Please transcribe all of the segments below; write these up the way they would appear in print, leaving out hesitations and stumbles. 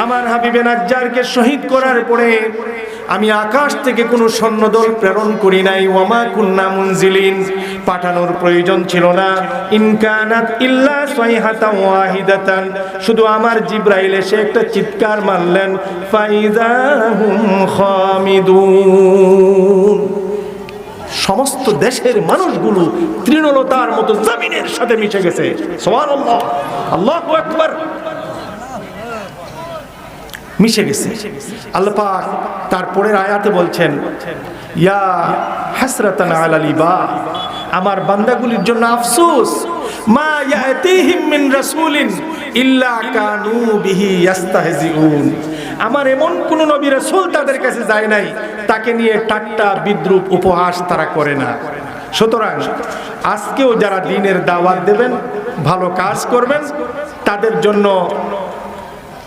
আমার হাবিবে নাজ্জারকে শহীদ করার পরে আমি আকাশ থেকে কোনো সৈন্যদল প্রেরণ করি নাই। ওয়ামা কুন্না মুনজিলিন, পাঠানোর প্রয়োজন ছিল না। ইন কানাত ইল্লা সাইহাতান ওয়াহিদাতান, শুধু আমার জিবরাইল এসে একটা চিৎকার মারলেন, ফাইযা হুম খামিদুন। সমস্ত দেশের মানুষগুলো তৃণলতার মতো জমিনের সাথে মিশে গেছে। সুবহানাল্লাহ, আল্লাহু আকবার, মিশে গেছে। আল্লাহ পাক তারপরের আয়াতে বলছেন, ইয়া হাসরাতান আলাল ইবাদ, আমার বান্দাগুলির জন্য আফসোস, মা ইয়াতিহিম মিন রাসূলিন ইল্লা কানু বিহি ইস্তাহজিউন। আমার এমন কোন নবী রাসূল তাদের কাছে যায় নাই, তাকে নিয়ে ঠাট্টা বিদ্রূপ উপহাস তারা করে না। সুতরাং আজকেও যারা দ্বীনের দাওয়াত দেবেন, ভালো কাজ করবেন, তাদের জন্য,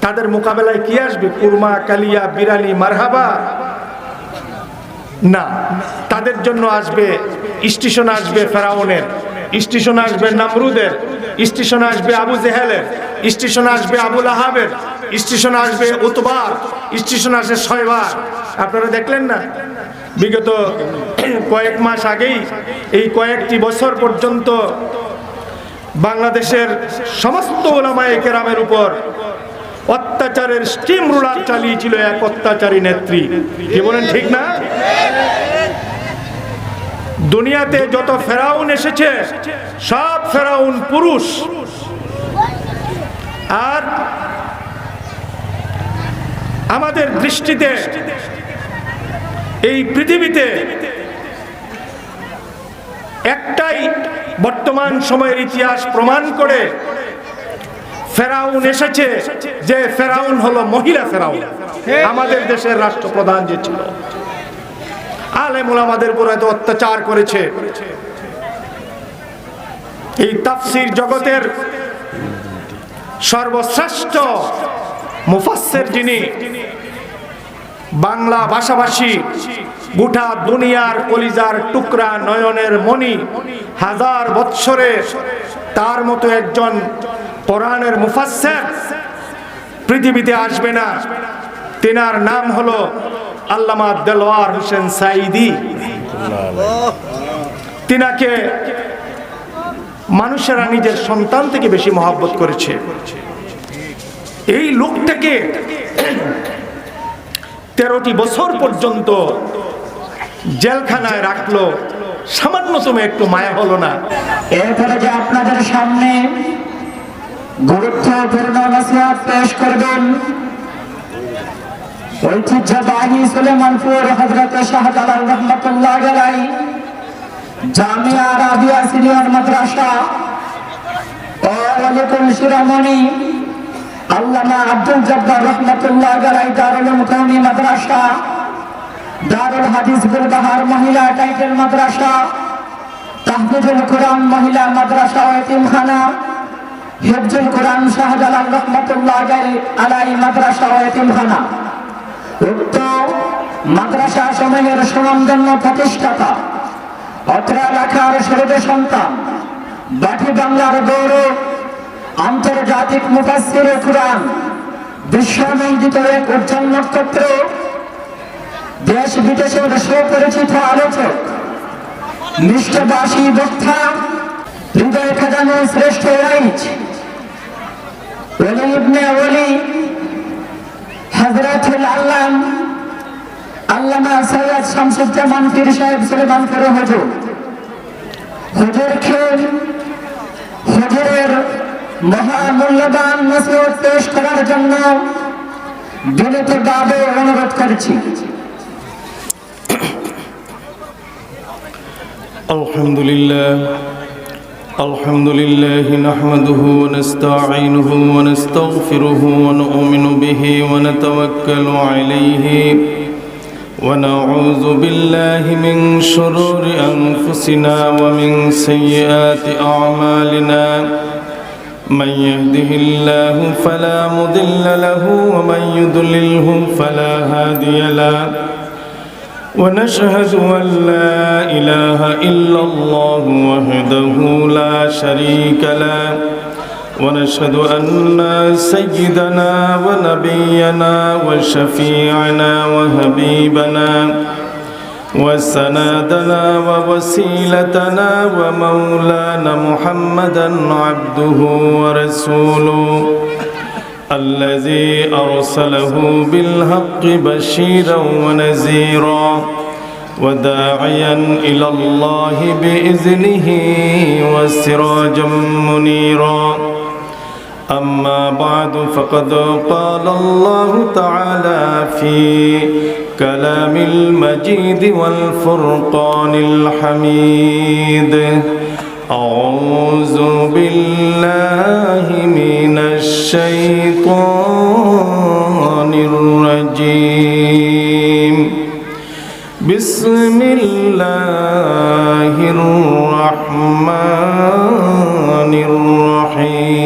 তাদের মোকাবেলায় কি আসবে? কুরমা, কালিয়া, বিরানি, মারহাবা না, তাদের জন্য আসবে, স্টেশন আসবে ফেরাউনের, স্টেশন আসবে নামরুদের, স্টেশন আসবে আবু জেহেলের, স্টেশন আসবে আবু লাহাবের, স্টেশন আসবে উতবার, স্টেশন আসবে শয়বার। আপনারা দেখলেন না বিগত কয়েক মাস আগেই, এই কয়েকটি বছর পর্যন্ত বাংলাদেশের সমস্ত উলামায়ে কেরামের উপর অত্যাচারের স্টিম রুলার চালিয়েছিল এক অত্যাচারী নেত্রী। কি বলেন, ঠিক না? দুনিয়াতে যত ফেরাউন এসেছে সব ফেরাউন পুরুষ, আর আমাদের দৃষ্টিতে এই পৃথিবীতে একটাই বর্তমান সময়ের ইতিহাস প্রমাণ করে, ফেরাউন এসেছে, যে ফেরাউন হলো মহিলা ফেরাউন। আমাদের দেশের রাষ্ট্রপ্রধান যে ছিল, আলেম ওলামাদের উপর এত অত্যাচার করেছে। এই তাফসীর জগতের সর্বশ্রেষ্ঠ মুফাসসির যিনি, বাংলা ভাষাভাষী, গোটা দুনিয়ার কলিজার টুকরা, নয়নের মণি, হাজার বৎসরে তার মতো একজন কোরআনের মুফাসসির পৃথিবীতে আসবে না। তিনার নাম হলো আল্লামা দেলওয়ার হোসেন সাঈদী। তিনাকে মানুষেরা নিজের সন্তান থেকে বেশি মহব্বত করেছে। এই লোকটাকে 13টি বছর পর্যন্ত জেলখানায় রাখলো, সামান্যতম একটু মায়া হলো না। এরপরে যে আপনাদের সামনে গুরুত্বপূর্ণ নসিহত পেশ করবেন ঐতিহ্যবাহী সুলেমানপুর হযরত শাহজালাল রহমাতুল্লাহ আলাইহি জামিয়া আরাবিয়া সিনিয়র মাদ্রাসা ও ওয়ালিকুল শিরোমণি আল্লামা আব্দুল জব্বার রহমাতুল্লাহ আলাইহি দারুল উলুম কওমি মাদ্রাসা, দারুল হাদিস গুলবাহার মহিলা টাইটেল মাদ্রাসা, তাহফিজুল কুরআন মহিলা মাদ্রাসা ও এতিমখানা, হিফজুল কুরআন শাহজালাল রহমাতুল্লাহ আলাইহি মাদ্রাসা ও এতিমখানা, উক্ত মাদ্রাসা সমূহের সুনামধন্য প্রতিষ্ঠাতা, অত্র এলাকার শহীদ সন্তান, বাটি বাংলার গৌরব, আন্তর্জাতিক মুফাসসিরে কুরআন, বিশ্বমন্ডিত এক উজ্জ্বল নক্ষত্র, দেশ বিদেশের সুপরিচিত আলোচক, নিষ্ঠবাসী বক্তা, হৃদয় খাজানো শ্রেষ্ঠ ওয়াইজ, ওলি ইবনে ওলি হযরতুল আল্লাম আল্লামা সৈয়দ শামসুজ্জামান পীর সাহেব সুলেমানপুর হুজুর, হুজুরকে হুজুরের মহামূল্যবান নসিহত পেশ করার জন্য বিনীতভাবে অনুরোধ করছি। আলহামদুলিল্লাহ নাহমাদুহু ওয়া নাস্তাঈনুহু ওয়া নাস্তাগফিরুহু ওয়া নু'মিনু বিহি ওয়া নাতাওয়াক্কালু আলাইহি ওয়া নাউযু বিল্লাহি মিন শুরুরি আনফুসিনা ওয়া মিন সাইয়্যাতি আ'মালিনা। من يهده الله فلا مضل له ومن يضلله فلا هادي له ونشهد أن لا إله إلا الله وحده لا شريك له ونشهد أن سيدنا ونبينا وشفيعنا وحبيبنا وسندنا ووسيلتنا ومولانا محمدا عبده ورسوله الذي أرسله بالحق بشيرا ونذيرا وداعيا إلى الله بإذنه وسراجا منيرا أما بعد فقد قال الله تعالى في كلام المجيد والفرقان الحميد أعوذ بالله من الشيطان الرجيم بسم الله الرحمن الرحيم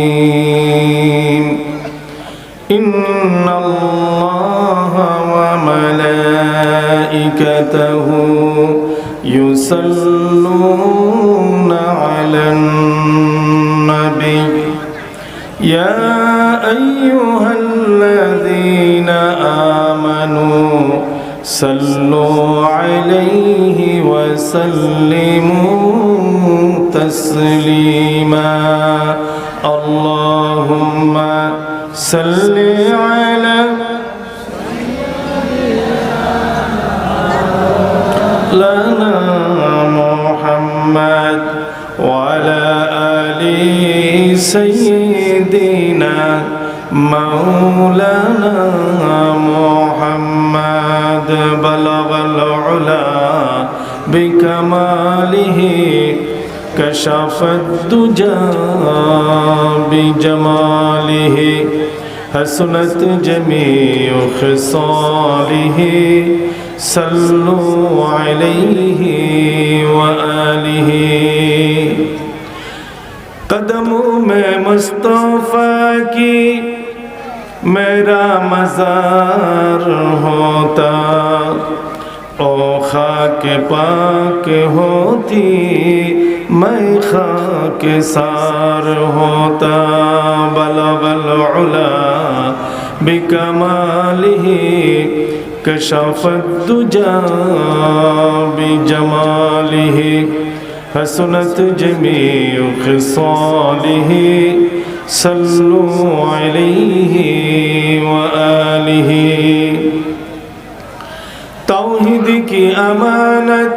إن الله وملائكته يصلون على النبي يا أيها الذين آمنوا صلوا عليه وسلموا تسليما اللهم صل على لنا محمد وعلى آل سيدنا مولانا محمد بلغ العلا بكماله كشف الدجى بجماله حسنت جميع خصاله صلوا عليه وآله قدموں میں مصطفیٰ کی میرا مزار ہوتا او خاک پاک ہوتی میں خاک سار ہوتا بلغ العلا بکمالہ کشف الدجى بجمالہ حسنت جميع خصاله صلوا عليه وآله توحید کی امانت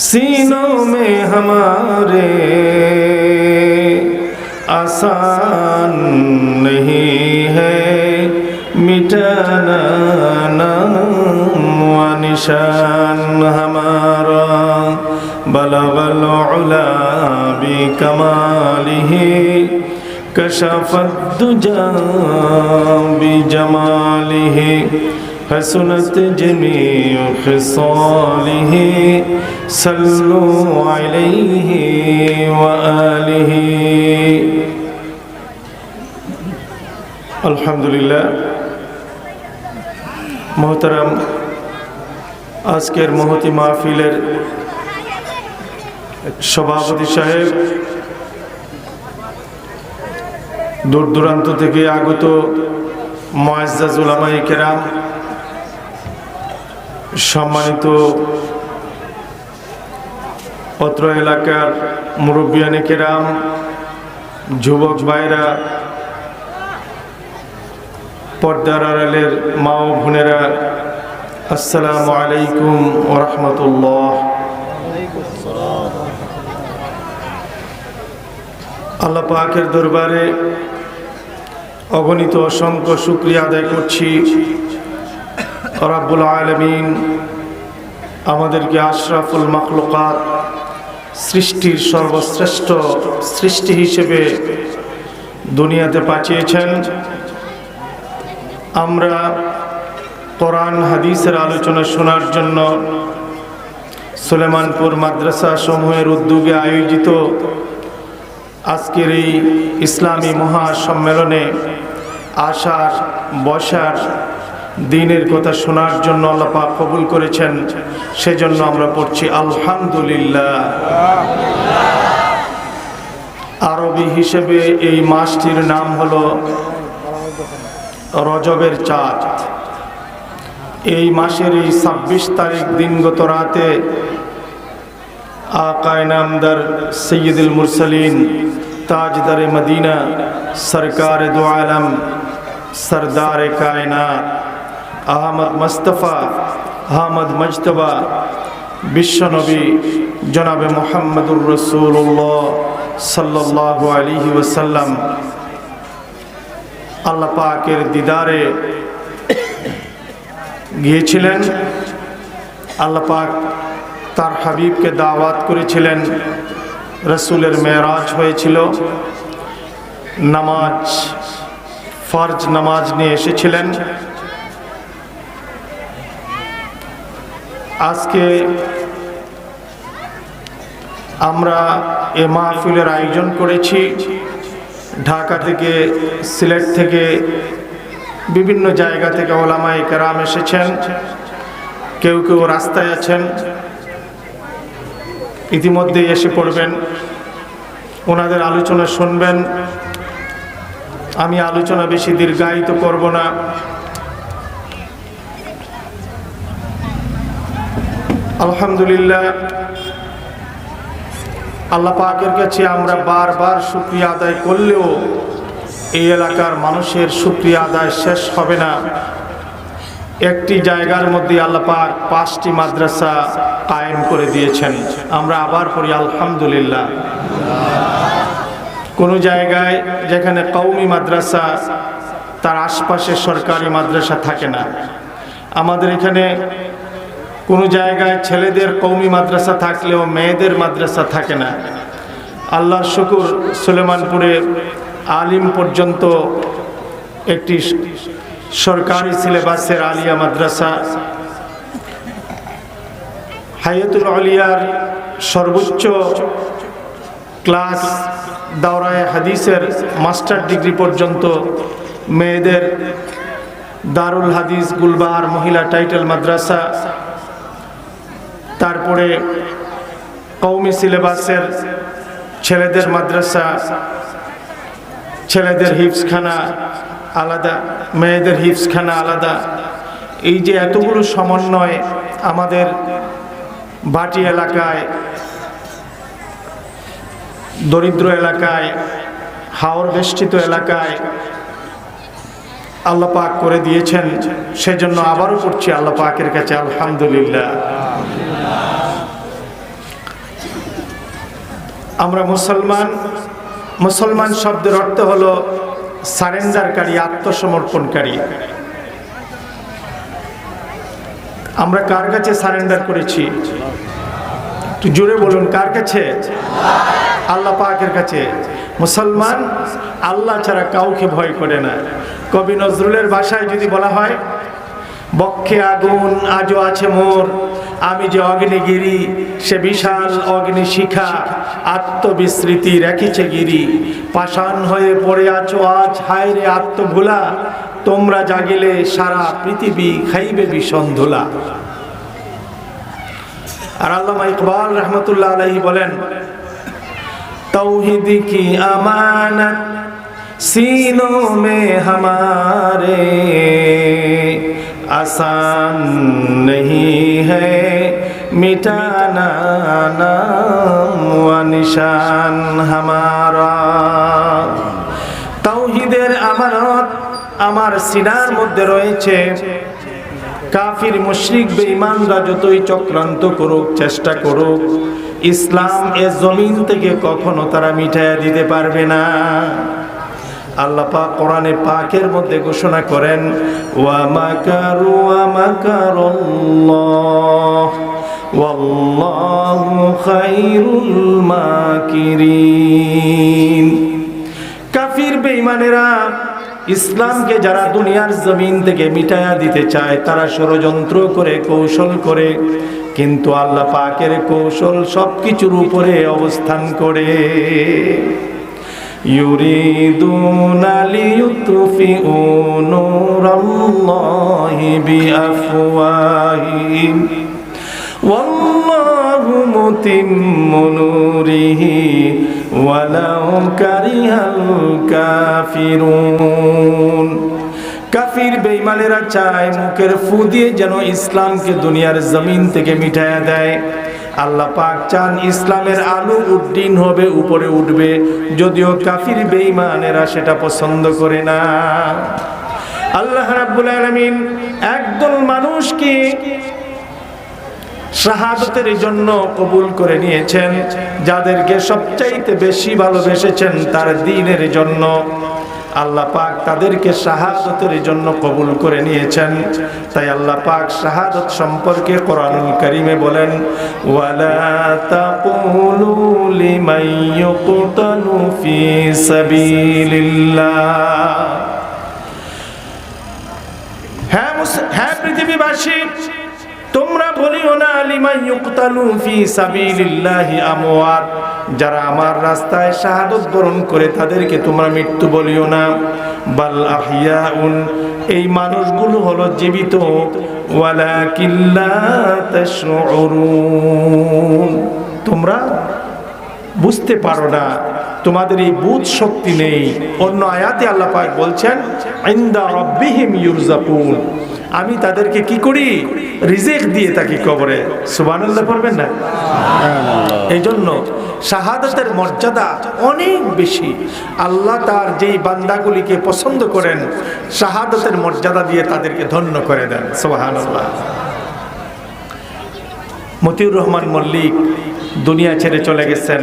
سینوں میں ہمارے آسان نہیں ہے مٹانا نام و نشان ہمارا بلغ العلا بکمالہ کشف الدجى بجمالہ حسنت جميع خصاله صلوا عليه وآله আলহামদুলিল্লাহ মোহতারাম আজকের মহতি মাহফিলের সভাপতি সাহেব দূর দূরান্ত থেকে আগত মুআজ্জাজ উলামায়ে কেরাম সম্মানিত অত্র এলাকার মুরব্বিয়ানে কেরাম যুবক ভাইরা পর্দার আড়ালের মা ও বোনেরা আসসালামু আলাইকুম ওয়া রাহমাতুল্লাহ আল্লাহ পাকের দরবারে অগণিত অসংখ্য শুকরিয়া আদায় করছি রব্বুল আলামিন আমাদেরকে আশরাফুল মাখলুকাত সৃষ্টির সর্বশ্রেষ্ঠ সৃষ্টি হিসেবে দুনিয়াতে পাঠিয়েছেন। আমরা কোরআন হাদিসের আলোচনা শোনার জন্য সুলেমানপুর মাদ্রাসা সমূহের উদ্যোগে আয়োজিত আজকের এই ইসলামী মহাসম্মেলনে আসার বসার দিনের কথা শোনার জন্য আল্লাহ পাক কবুল করেছেন, সেজন্য আমরা পড়ছি আলহামদুলিল্লাহ। আরো আরবি হিসেবে এই মাসটির নাম হলো রজবের চাঁদ। এই মাসের এই 26 তারিখ দিনগত রাতে আকায়ে নামদার সৈয়দুল মুরসালিন তাজদারে মদিনা সরকারে দো আলম সরদারে কায়নাত আহমদ মুস্তফা আহমদ মজতবা বিশ্বনবী জনাবে মুহাম্মদুর রাসূলুল্লাহ সাল্লাল্লাহু আলাইহি ওয়াসাল্লাম আল্লাহ পাকের দিদারে গিয়েছিলেন। আল্লাহ পাক তার হাবিবকে দাওয়াত করেছিলেন, রসুলের মেরাজ হয়েছিল, নামাজ ফরজ নামাজ নিয়ে এসেছিলেন। আজকে আমরা এ মাহফিলের আয়োজন করেছি। ঢাকা থেকে, সিলেট থেকে, বিভিন্ন জায়গা থেকে ওলামায়ে কেরাম এসেছেন, কেউ কেউ রাস্তায় আছেন, ইতিমধ্যে এসে পড়বেন, ওনাদের আলোচনা শুনবেন। আমি আলোচনা বেশি দীর্ঘায়িত করব না। আলহামদুলিল্লাহ, আল্লাহ পাকের কাছে আমরা বারবার শুকরিয়া আদায় করলেও এই এলাকার মানুষের শুকরিয়া আদায় শেষ হবে না। একটি জায়গার মধ্যে আল্লাহ পাক 5টি মাদ্রাসা কায়েম করে দিয়েছেন। আমরা আবার পড়ি আলহামদুলিল্লাহ। কোনো জায়গায় যেখানে কওমি মাদ্রাসা, তার আশপাশে সরকারি মাদ্রাসা থাকে না। আমাদের এখানে কোনো জায়গায় ছেলেদের কওমি মাদ্রাসা থাকলেও মেয়েদের মাদ্রাসা থাকে না। আল্লাহর শুকর, সুলেমানপুরে আলিম পর্যন্ত একটি সরকারি সিলেবাসের আলিয়া মাদ্রাসা, হায়াতুল আলিয়ার সর্বোচ্চ ক্লাস দাওরায়ে হাদিসের মাস্টার ডিগ্রি পর্যন্ত মেয়েদের দারুল হাদিস গুলবাহার মহিলা টাইটেল মাদ্রাসা, তারপরে কওমি সিলেবাসের ছেলেদের মাদ্রাসা, ছেলেদের হিফজখানা আলাদা, মেয়েদের হিফজখানা আলাদা। এই যে এতগুলো সমন্বয় আমাদের ভাটি এলাকায়, দরিদ্র এলাকায়, হাওর বেষ্টিত এলাকায় আল্লাহ পাক করে দিয়েছেন, সেজন্য আবারও করছি আল্লাহ পাকের কাছে আলহামদুলিল্লাহ। আমরা মুসলমান। মুসলমান শব্দের অর্থ হলো সারেন্ডারকারী, আত্মসমর্পণকারী। আমরা কার কাছে সারেন্ডার করেছি? একটু জোরে বলুন, কার কাছে? আল্লাহ পাকের কাছে। মুসলমান আল্লাহ ছাড়া কাউকে ভয় করে না। কবি নজরুলের ভাষায় যদি বলা হয়, বক্ষে আগুন আজও আছে মোর, আমি যে অগ্নিগিরি, সে বিশাল অগ্নিশিখা, আত্মবিস্মৃতি রেখেছে গিরি, পাষাণ হয়ে পড়ে আছো আজ, হায় রে আত্মভোলা, তোমরা জাগিলে সারা পৃথিবী খাইবে বিষণ ধুলা। আর আল্লামা ইকবাল রহমতুল্লাহ আলাইহি বলেন, तौहीद की अमानत सीनों में हमारे, आसान नहीं है मिटाना नाम व निशान हमारा। तौहीদের আমানত আমার সিনার মধ্যে রয়েছে। কাফির মুশরিক বেঈমানরা যতই চক্রান্ত করুক, চেষ্টা করুক, ইসলাম এ জমিন থেকে কখনো তারা মিটাইয়া দিতে পারবে না। আল্লাহ পাক কোরআনে পাকের মধ্যে ঘোষণা করেন, ওয়া মাকারু ওয়া মাকারুল্লাহ ওয়াল্লাহু খায়রুল মাকিরিন। কাফির বেঈমানেরা ইসলামকে যারা দুনিয়ার জমিন থেকে মিটাইয়া দিতে চায়, তারা ষড়যন্ত্র করে, কৌশল করে, কিন্তু আল্লাহ পাকের কৌশল সবকিছুর উপরে অবস্থান করে। ইউরিদুনা লিয়ুতফিউ নূরাল্লাহি বিআফওয়াহিহিম ওয়াল্লাহু মুতিম্মু নূরিহি ওয়ালাউ কারিহাল কাফিরুন। কাফির বেঈমানেরা চায় মুখের ফু দিয়ে যেন ইসলামকে দুনিয়ার জমিন থেকে মিটায়া দেয়। আল্লাহ পাক চান ইসলামের আলো উড্ডীন হবে, উপরে উঠবে, যদিও কাফির বেঈমানেরা সেটা পছন্দ করে না। আল্লাহ রাব্বুল আলামিন একদল মানুষকে শাহাদাতের জন্য কবুল করে নিয়েছেন, যাদেরকে সবচাইতে বেশি ভালোবেসেছেন তার দ্বীনের জন্য। আল্লাহ পাক তাদেরকে শাহাদাতের জন্য কবুল করে নিয়েছেন। তাই আল্লাহ পাক শাহাদাত সম্পর্কে কোরআনুল কারীমে বলেন, ওয়ালা তাকুলু লিমান ইউকতালু ফি সাবিলিল্লাহ। হ্যাঁ পৃথিবীবাসী, তোমরা বলিও না লিমান ইউকতালু ফি সাবিলিল্লাহি আমওয়াত, যারা আমার রাস্তায় শাহাদাত বরণ করে তাদেরকে তোমরা মৃত্যু বলিও না। বাল আহইয়াউন, এই মানুষগুলো হলো জীবিত। ওয়ালাকিন লা তাশউরুন, তোমরা বুঝতে পারো না, তোমাদের এই বুঝ শক্তি নেই। অন্য আয়াতে আল্লাহ পাক বলছেন, ইনদা রাব্বিহিম ইউরযাকুন, আমি তাদেরকে কি করি? রিজিক দিয়ে থাকি কবরে। সুবহানাল্লাহ পড়বেন না? এই জন্য শাহাদাতের মর্যাদা অনেক বেশি। আল্লাহ তার যেই বান্দাগুলিকে পছন্দ করেন শাহাদাতের মর্যাদা দিয়ে তাদেরকে ধন্য করে দেন। সুবহানাল্লাহ। মতিউর রহমান মল্লিক দুনিয়া ছেড়ে চলে গেছেন।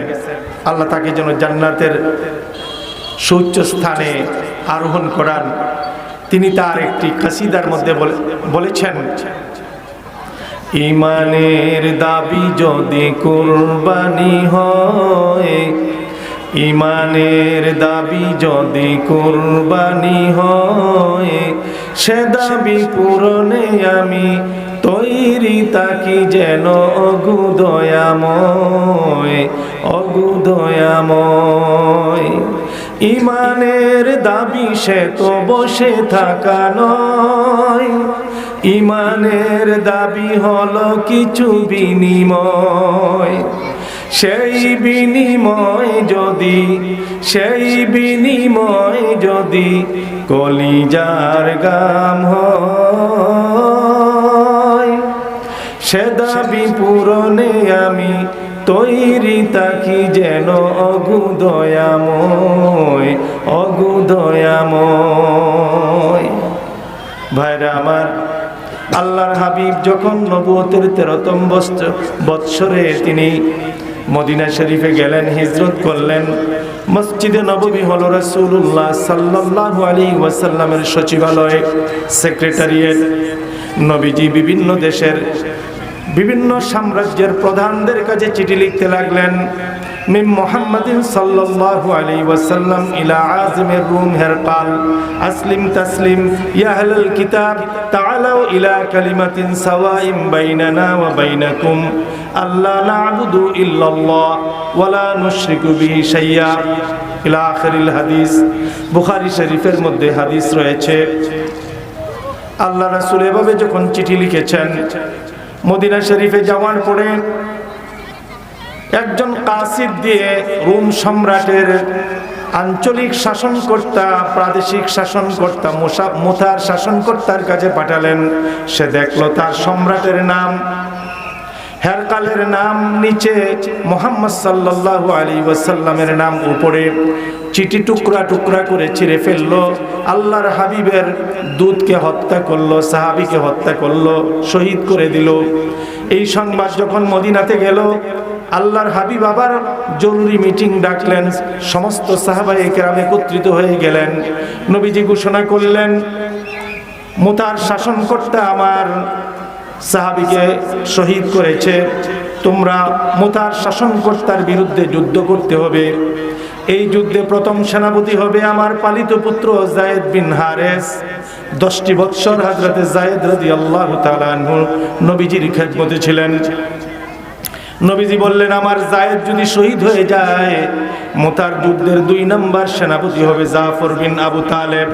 আল্লাহ তাকে যেন জান্নাতের সুউচ্চ স্থানে আরোহণ করান। তিনি তার একটি কাসিদার মধ্যে বলেছেন, ইমানের দাবি যদি কুরবানি হয়, ইমানের দাবি যদি কুরবানি হয়, সে দাবি পূরণে আমি তৈরি তাকি যেন অগুদয়াময়, অগুদয়াময়। ইমানের দাবি সে তো বসে থাকা নয়, ইমানের দাবি হলো কিছু বিনিময়। সেই বিনিময় যদি, সেই বিনিময় যদি কলিজার গাম হয়, সে দাবি পূরণে আমি তৈরি তাকি যেন অগুদয়াময়, অগুদয়াময়। ভাইরা আমার, আল্লাহর হাবিব যখন নবুয়তের 13তম বৎসরে তিনি মদিনা শরীফে গেলেন, হিজরত করলেন। মসজিদে নববী হলো রাসূলুল্লাহ সাল্লাল্লাহু আলাইহি ওয়াসাল্লামের সচিবালয়, সেক্রেটারিয়েট। নবীজি বিভিন্ন দেশের বিভিন্ন সাম্রাজ্যের প্রধানদের কাছে চিঠি লিখতে লাগলেন। মিন মুহাম্মাদিন সাল্লাল্লাহু আলাইহি ওয়াসাল্লাম ইলা আযমির রুম হেরকাল আসলিম তাসলিম ইয়া আহলাল কিতাব তাআলাউ ইলা কালিমাতিন সাওয়াইন বাইনানা ওয়া বাইনাকুম আল্লা না'বুদু ইল্লাল্লাহ ওয়া লা নুশরিকু বিহি শাইয়্যা ইলা আখিরিল হাদিস। বুখারী শরীফের মধ্যে হাদিস রয়েছে। আল্লাহ রাসূল এভাবে যখন চিঠি লিখেছেন, মদিনা শরীফে যাওয়ার পরে একজন কাসিদ দিয়ে রোম সম্রাটের আঞ্চলিক শাসনকর্তা, প্রাদেশিক শাসনকর্তা মুতার শাসনকর্তার কাছে পাঠালেন। সে দেখলো তার সম্রাটের নাম হেরকালের নাম নিচে, মুহাম্মদ সাল্লাল্লাহু আলাইহি ওয়াসাল্লামের নাম উপরে। চিঠি টুকরা টুকরা করে ছিঁড়ে ফেললো। আল্লাহর হাবিবের দূতকে হত্যা করলো, সাহাবীকে হত্যা করলো, শহীদ করে দিল। এই সংবাদ যখন মদিনাতে গেল, আল্লাহর হাবিব আবার জরুরি মিটিং ডাকলেন। সমস্ত সাহাবায়ে কেরাম একত্রিত হয়ে গেলেন। নবীজি ঘোষণা করলেন, মুতার শাসনকর্তা আমার সাহাবীকে শহীদ করেছে, তোমরা মুতার শাসনকর্তার বিরুদ্ধে যুদ্ধ করতে হবে। এই যুদ্ধে প্রথম সেনাপতি হবে আমার পালিত পুত্র যায়েদ বিন হারেস। 10টি বৎসর হযরতে যায়েদ রাদিয়াল্লাহু তাআলা আনহু নবীজির খেদমতে ছিলেন। নবীজি বললেন, আমার যায়েদ যদি শহীদ হয়ে যায়, মুতার যুদ্ধের 2 নম্বর সেনাপতি হবে জাফর বিন আবু তালেব।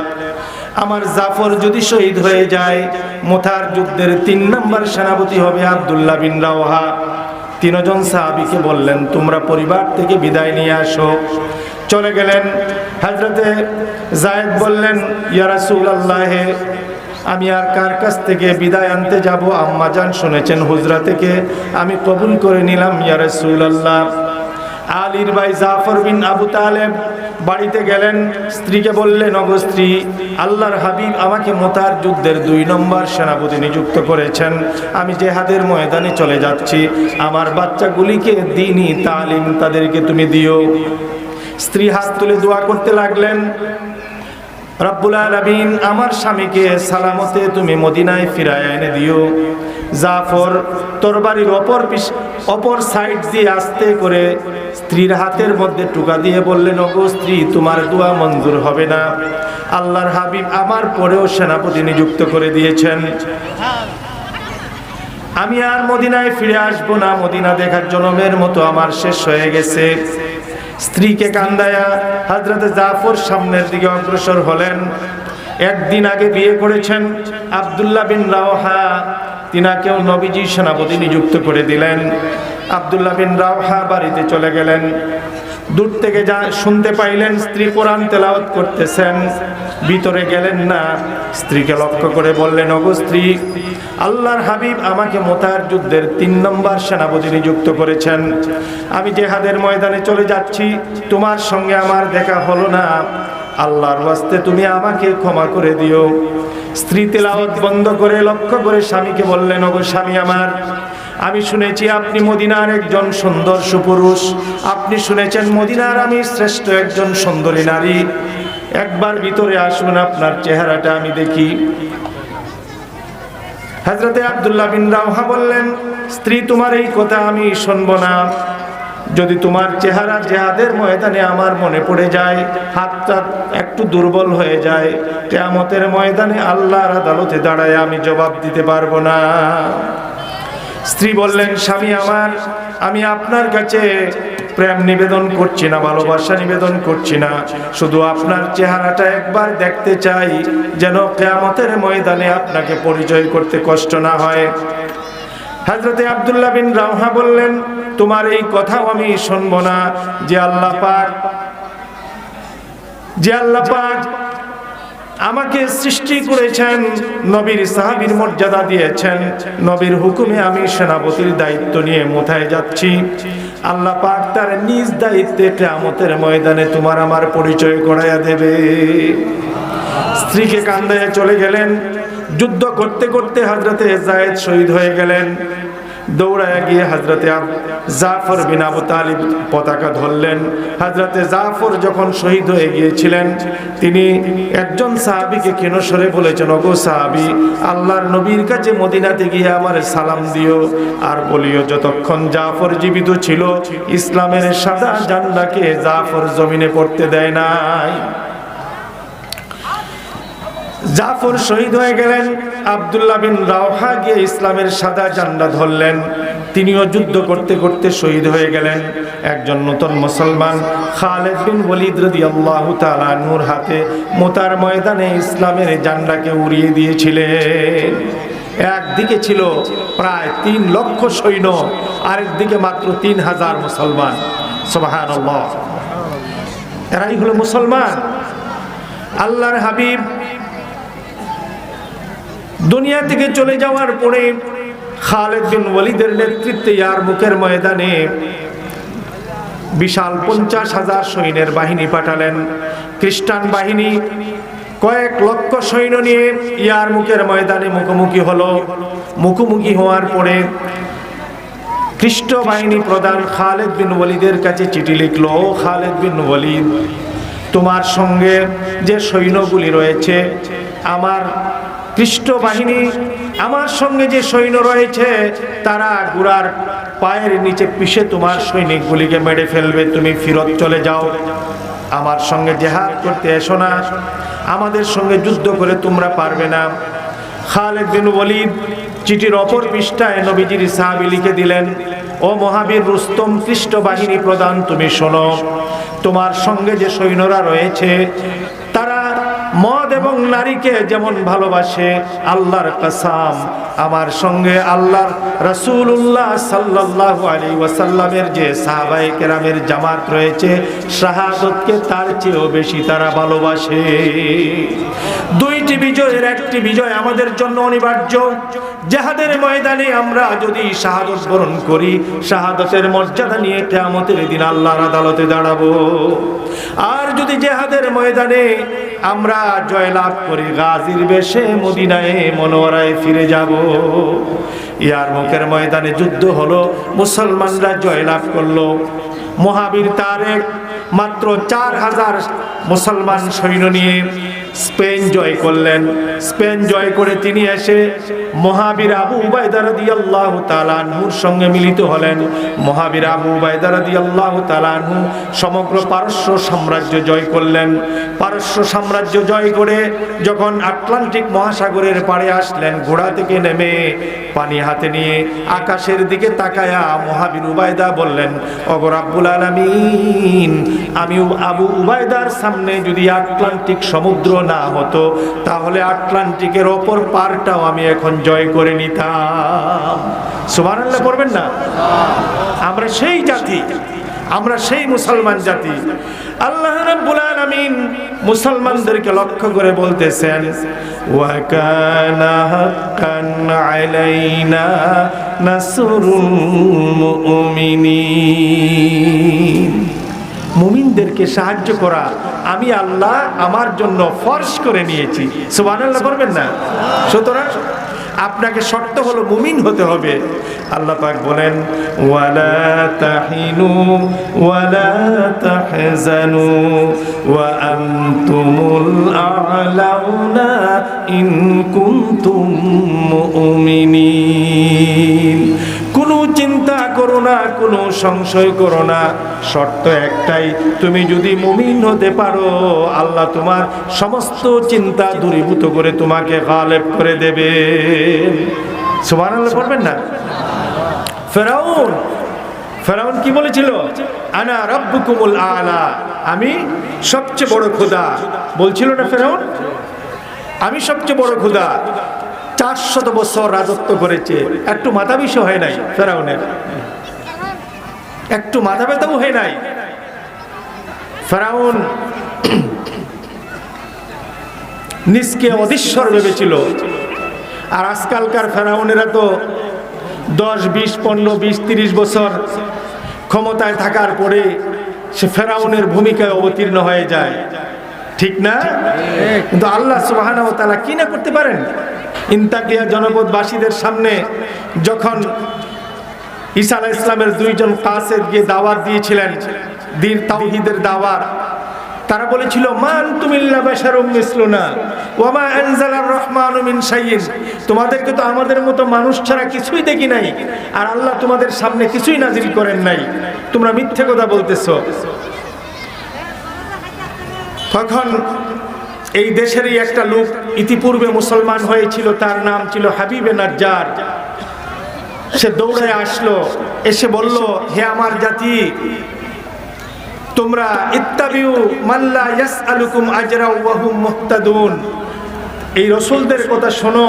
আমার জাফর যদি শহীদ হয়ে যায়, মুতার যুদ্ধের 3 নম্বর সেনাপতি হবে আব্দুল্লাহ বিন রাওহা। তিনজন সাহাবীকে বললেন তোমরা পরিবার থেকে বিদায় নিয়ে আসো। চলে গেলেন। হযরতে যায়েদ বললেন ইয়া রাসূলুল্লাহ, আমি আর কার কাছ থেকে বিদায় আনতে যাব? আম্মাজান শুনেছেন হুজরা থেকে, আমি কবুল করে নিলাম ইয়া রাসূলুল্লাহ। আলীর ভাই জাফর বিন আবু তালেব বাড়িতে গেলেন, স্ত্রীকে বললেন ওগো স্ত্রী, আল্লাহর হাবিব আমাকে মুতার যুদ্ধের 2 নম্বর সেনাপতি নিযুক্ত করেছেন, আমি জিহাদের ময়দানে চলে যাচ্ছি, আমার বাচ্চাগুলিকে দ্বীনি তালিম তাদেরকে তুমি দিও। স্ত্রী হাত তুলে দোয়া করতে লাগলেন, রব্বুল আলামিন আমার স্বামীকে সালামতে তুমি মদিনায় ফিরায় এনে দিও। জাফর তরবারির অপর সাইড দিয়ে আস্তে করে স্ত্রীর হাতের মধ্যে টুকা দিয়ে বললেন ওগো স্ত্রী, তোমার দোয়া মঞ্জুর হবে না, আল্লাহর হাবিব আমার পরেও সেনাপতি নিযুক্ত করে দিয়েছেন, আমি আর মদিনায় ফিরে আসবো না, মদিনা দেখার জনমের মতো আমার শেষ হয়ে গেছে। স্ত্রীকে কান্দায়া হযরতে জাফর সামনের দিকে অগ্রসর হলেন। একদিন আগে বিয়ে করেছেন আব্দুল্লাহ বিন রাওহা, তিনাকেও নবীজি সেনাপতি নিযুক্ত করে দিলেন। আব্দুল্লাহ বিন রাওহা বাড়িতে চলে গেলেন। দূর থেকে যা শুনতে পাইলেন স্ত্রী কোরআন তেলাওয়াত করতেছেন, ভিতরে গেলেন না, স্ত্রীকে লক্ষ্য করে বললেন ওগো স্ত্রী, আল্লাহর হাবিব আমাকে মুতার যুদ্ধের 3 নম্বর সেনাপতি নিযুক্ত করেছেন, আমি জিহাদের ময়দানে চলে যাচ্ছি, তোমার সঙ্গে আমার দেখা হলো না, আল্লাহর ওয়াস্তে তুমি আমাকে ক্ষমা করে দিও। স্ত্রী তেলাওয়াত বন্ধ করে লক্ষ্য করে স্বামীকে বললেন ওগো স্বামী আমার, আমি শুনেছি আপনি মদিনার একজন সুন্দর সুপুরুষ, আপনি শুনেছেন মদিনার আমি শ্রেষ্ঠ একজন সুন্দরী নারী, একবার ভিতরে আসুন, আপনার চেহারাটা আমি দেখি। হযরতে আব্দুল্লাহ বিন রাওহা বললেন স্ত্রী, তোমার এই কথা আমি শুনবো না, যদি তোমার চেহারা জিহাদের ময়দানে আমার মনে পড়ে যায়, হাতটা একটু দুর্বল হয়ে যায়, কিয়ামতের ময়দানে আল্লাহর আদালতে দাঁড়ায় আমি জবাব দিতে পারবো না। স্ত্রী বললেন স্বামী আমার, আমি আপনার কাছে প্রেম নিবেদন করছি না, ভালোবাসা নিবেদন করছি না, শুধু আপনার চেহারাটা একবার দেখতে চাই, যেন কিয়ামতের ময়দানে আপনাকে পরিচয় করতে কষ্ট না হয়। হযরতে আব্দুল্লাহ বিন রাওহা বললেন তোমার এই কথাও আমি শুনবো না, যে আল্লাহ পাক আমাকে সৃষ্টি করেছেন, নবীর সাহাবীর মর্যাদা দিয়েছেন, নবীর হুকুমে আমি সেনাপতির দায়িত্ব নিয়ে মুতায় যাচ্ছি, আল্লাহ পাক তার নিজ দায়িত্বে কিয়ামতের ময়দানে তোমার আমার পরিচয় করাইয়া দেবে। স্ত্রীকে কান্দায় চলে গেলেন। যুদ্ধ করতে করতে হযরতে যায়েদ শহীদ হয়ে গেলেন। দৌড়ায় গিয়ে হযরতে জাফর বিন আবু তালিব পতাকা ধরলেন। হযরতে জাফর যখন শহীদ হয়ে গিয়েছিলেন, তিনি একজন সাহাবীকে কিনসরে বলেছেন ওগো সাহাবী, আল্লাহর নবীর কাছে মদিনাতে গিয়ে আমার সালাম দিও, আর বলিও যতক্ষণ জাফর জীবিত ছিল ইসলামের সাদা ঝান্ডাকে জাফর জমিনে পড়তে দেয় নাই। জাফর শহীদ হয়ে গেলেন। আব্দুল্লাহ বিন রাওহা গিয়ে ইসলামের সাদা ঝান্ডা ধরলেন, তিনিও যুদ্ধ করতে করতে শহীদ হয়ে গেলেন। একজন নতুন মুসলমান খালিদ বিন ওয়ালিদ রাদিয়াল্লাহু তাআলা আনহুর হাতে মুতার ময়দানে ইসলামের ঝান্ডাকে উড়িয়ে দিয়েছিলেন। একদিকে ছিল প্রায় 3 লক্ষ সৈন্য, আরেকদিকে মাত্র 3000 মুসলমান। সুবহানাল্লাহ, এরাই হলো মুসলমান। আল্লাহর হাবিব দুনিয়া থেকে চলে যাওয়ার পরে খালিদ বিন ওয়ালিদের নেতৃত্বে ইয়ারমুকের ময়দানে বিশাল 50,000 সৈন্যের বাহিনী পাঠালেন। খ্রিস্টান বাহিনী কয়েক লক্ষ সৈন্য নিয়ে ইয়ারমুকের ময়দানে মুখোমুখি হলো। মুখোমুখি হওয়ার পরে খ্রিস্ট বাহিনী প্রধান খালিদ বিন ওয়ালিদের কাছে চিঠি লিখলো, খালিদ বিন ওয়ালিদ, তোমার সঙ্গে যে সৈন্যগুলি রয়েছে, আমার খ্রিস্ট বাহিনী আমার সঙ্গে যে সৈন্য রয়েছে তারা ঘোড়ার পায়ের নিচে পিষে তোমার সৈনিকগুলিকে মেরে ফেলবে, তুমি ফিরত চলে যাও, আমার সঙ্গে জিহাদ করতে এসো না, আমাদের সঙ্গে যুদ্ধ করে তোমরা পারবে না। খালিদ বিন ওয়ালিদ চিঠির অপর পৃষ্ঠায় নবীজির সাহাবী লিখে দিলেন, ও মহাবীর রুস্তম খ্রিস্ট বাহিনী প্রধান, তুমি শোনো, তোমার সঙ্গে যে সৈন্যরা রয়েছে তারা মদ এবং নারীকে যেমন ভালোবাসে, আল্লাহর কসম আমার সঙ্গে আল্লাহর রাসূলুল্লাহ সাল্লাল্লাহু আলাইহি ওয়াসাল্লামের যে সাহাবায়ে কেরামের জামাত রয়েছে, শাহাদাতকে তার চেয়েও বেশি তারা ভালোবাসে। দুইটি বিজয়ের একটি বিজয় আমাদের জন্য অনিবার্য। জিহাদের ময়দানে আমরা যদি শাহাদাত বরণ করি, শাহাদাতের মর্যাদা নিয়ে কিয়ামতের দিন আল্লাহর আদালতে দাঁড়াবো। আর যদি জিহাদের ময়দানে আমরা জয়লাভ করি, গাজীর বেশে মদিনায়ে মুনাওয়ারায় ফিরে যাব। ইয়ারমুকের ময়দানে যুদ্ধ হলো, মুসলমানরা জয়লাভ করলো। মহাবীর তারেক মাত্র 4000 মুসলমান সৈন্য নিয়ে স্পেন জয় করলেন। স্পেন জয় করে তিনি এসে মহাবীর আবু উবাইদা রাদিয়াল্লাহু তাআলা আনহুর সঙ্গে মিলিত হলেন। মহাবীর আবু উবাইদা রাদিয়াল্লাহু তাআলা আনহু সমগ্র পারস্য সাম্রাজ্য জয় করলেন। পারস্য সাম্রাজ্য জয় করে যখন আটলান্টিক মহাসাগরের পাড়ে আসলেন, ঘোড়া থেকে নেমে পানি হাতে নিয়ে আকাশের দিকে তাকায়া মহাবীর উবাইদা বললেন, ওগো রাব্বুল আলামিন, আমি আবু উবাইদার সামনে যদি আটলান্টিক সমুদ্র না হতো, তাহলে আটলান্টিকের অপর পারটাও আমি এখন জয় করে নিতাম। সুবহানাল্লাহ পড়বেন না? আমরা সেই জাতি, আমরা সেই মুসলমান জাতি। আল্লাহ রাব্বুল আলামিন মুসলমানদেরকে লক্ষ্য করে বলতেছেন, ওয়া কানা হাক্কান আলাইনা নাসরুল মুমিনিন। মুমিনদেরকে সাহায্য করা আমি আল্লাহ আমার জন্য ফরজ করে নিয়েছি। সুবহানাল্লাহ করবেন না? সুতরাং আপনাকে শর্ত হলো মুমিন হতে হবে। আল্লাহ পাক বলেন, ওয়ালা তাহিনু ওয়ালা তাহজানু ওয়া আনতুমুল আ'লাউনা ইন কুনতুম মুমিনিন। কোনো চিন্তা করো না, কোনো সংশয় করো না, শর্ত একটাই, তুমি যদি মুমিন হতে পারো, আল্লাহ তোমার সমস্ত চিন্তা দূরীভূত করে তোমাকে গালেব করে দেবে। সুবহানাল্লাহ পড়বেন না? ফেরাউন কি বলেছিল? আনা রাব্বুকুমুল আলা, আমি সবচেয়ে বড় খোদা বলছিল না ফেরাউন? আমি সবচেয়ে বড় খোদা। 400 বছর রাজত্ব করেছে, একটু মাথা বিষয় হয় নাই ফেরাউনের, একটু মাথা ব্যথাও হয় নাই। ফেরাউন নিজকে অধীশ্বর ভেবেছিল। আর আজকালকার ফেরাউনেরা তো 10, 20, 15, 20, 30 বছর ক্ষমতায় থাকার পরে সে ফেরাউনের ভূমিকায় অবতীর্ণ হয়ে যায়, ঠিক না? কিন্তু আল্লাহ সুবহানাহু ওয়া তাআলা কি না করতে পারেন। ইন্তাকিয়া জনপদবাসীদের সামনে যখন ঈসা আলাইহিস সালামের 2 জন কাসেদ গিয়ে দাওয়াত দিয়েছিলেন, দ্বীন তাওহীদের দাওয়াত, তারা বলেছিল, মান তুমিল্লা বাশারুম মিসলুনা ওয়া মা আনজালার রহমানু মিন শাইইন। তোমাদেরকে তো আমাদের মতো মানুষ ছাড়া কিছুই দেখি নাই, আর আল্লাহ তোমাদের সামনে কিছুই নাজিল করেন নাই, তোমরা মিথ্যে কথা বলতেছো। তখন এই দেশেরই একটা লোক ইতিপূর্বে মুসলমান হয়েছিল, তার নাম ছিল হাবিবে নাজ্জার। সে দৌড়ে আসলো, এসে বলল, হে আমার জাতি, তোমরা ইত্তাবিউ মান লা ইয়াসআলুকুম আজরা ওয়া হুম মুহতাদুন। এই রাসূলদের কথা শোনো,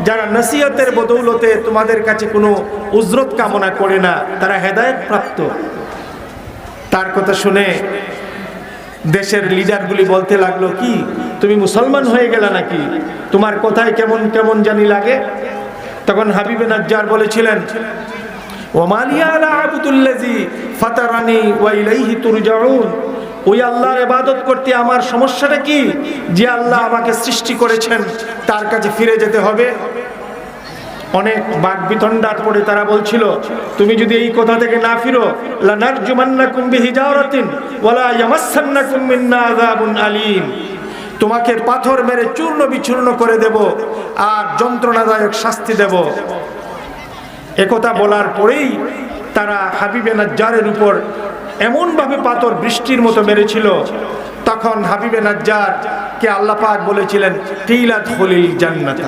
যারা নসিহতের বদৌলতে তোমাদের কাছে কোনো উজরত কামনা করে না, তারা হেদায়েত প্রাপ্ত। তার কথা শুনে দেশের লিডারগুলি বলতে লাগলো, কি তুমি মুসলমান হয়ে গেলা নাকি? তোমার কথায় কেমন কেমন জানি লাগে। তখন হাবিবে নাজ্জার বলেছিলেন, ওয়া লিয়া লা আবুদুল্লাযী ফাতারানি ওয়া ইলাইহি তুরজাউন। ওই আল্লাহর ইবাদত করতে আমার সমস্যাটা কি? যে আল্লাহ আমাকে সৃষ্টি করেছেন তার কাছে ফিরে যেতে হবে। অনেক বাকবিতণ্ডার পরে তারা বলছিল, তুমি যদি এই কথা থেকে না ফিরো, লানারজুমান্নাকুম বিহিজারাতিন ওয়া লা ইয়ামাসসান্নাকুম মিন্না আযাবুন আলীম। তোমাকে পাথর মেরে চূর্ণ বিচূর্ণ করে দেব আর যন্ত্রণাদায়ক শাস্তি দেব। একথা বলার পরেই তারা হাবিবে নাজ্জারের উপর এমনভাবে পাথর বৃষ্টির মতো মেরেছিল, তখন হাবিবে নাজ্জার কে আল্লাহ পাক বলেছিলেন, কিলাদখুলিল জান্নাত।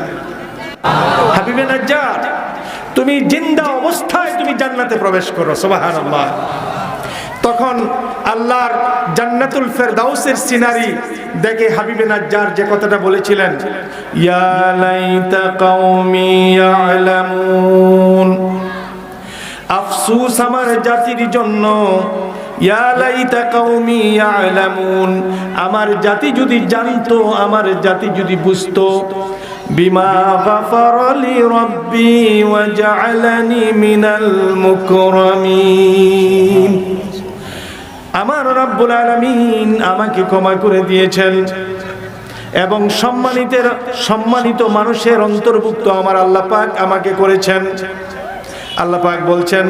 হাবিবে নাজ্জার, তুমি জিন্দা অবস্থায় তুমি জান্নাতে প্রবেশ করো। সুবহানাল্লাহ। তখন আল্লাহর জান্নাতুল ফেরদাউসের সিনারি দেখে হাবিবে নাজ্জার যে কথাটা বলেছিলেন, ইয়া লাইতা কওমি ইয়ালামুন, আফসোস আমার জাতির জন্য, ইয়া লাইতা কওমি ইয়ালামুন, আমার জাতি যদি জানতো, আমার জাতি যদি বুঝতো, বিমা গাফারা লি রাব্বি ওয়া জাআলানি মিনাল মুকরামিন, আমার রব্বুল আলামিন আমাকে ক্ষমা করে দিয়েছেন এবং সম্মানিত মানুষের অন্তর্ভুক্ত আমার আল্লাহ পাক আমাকে করেছেন। আল্লাহ পাক বলছেন,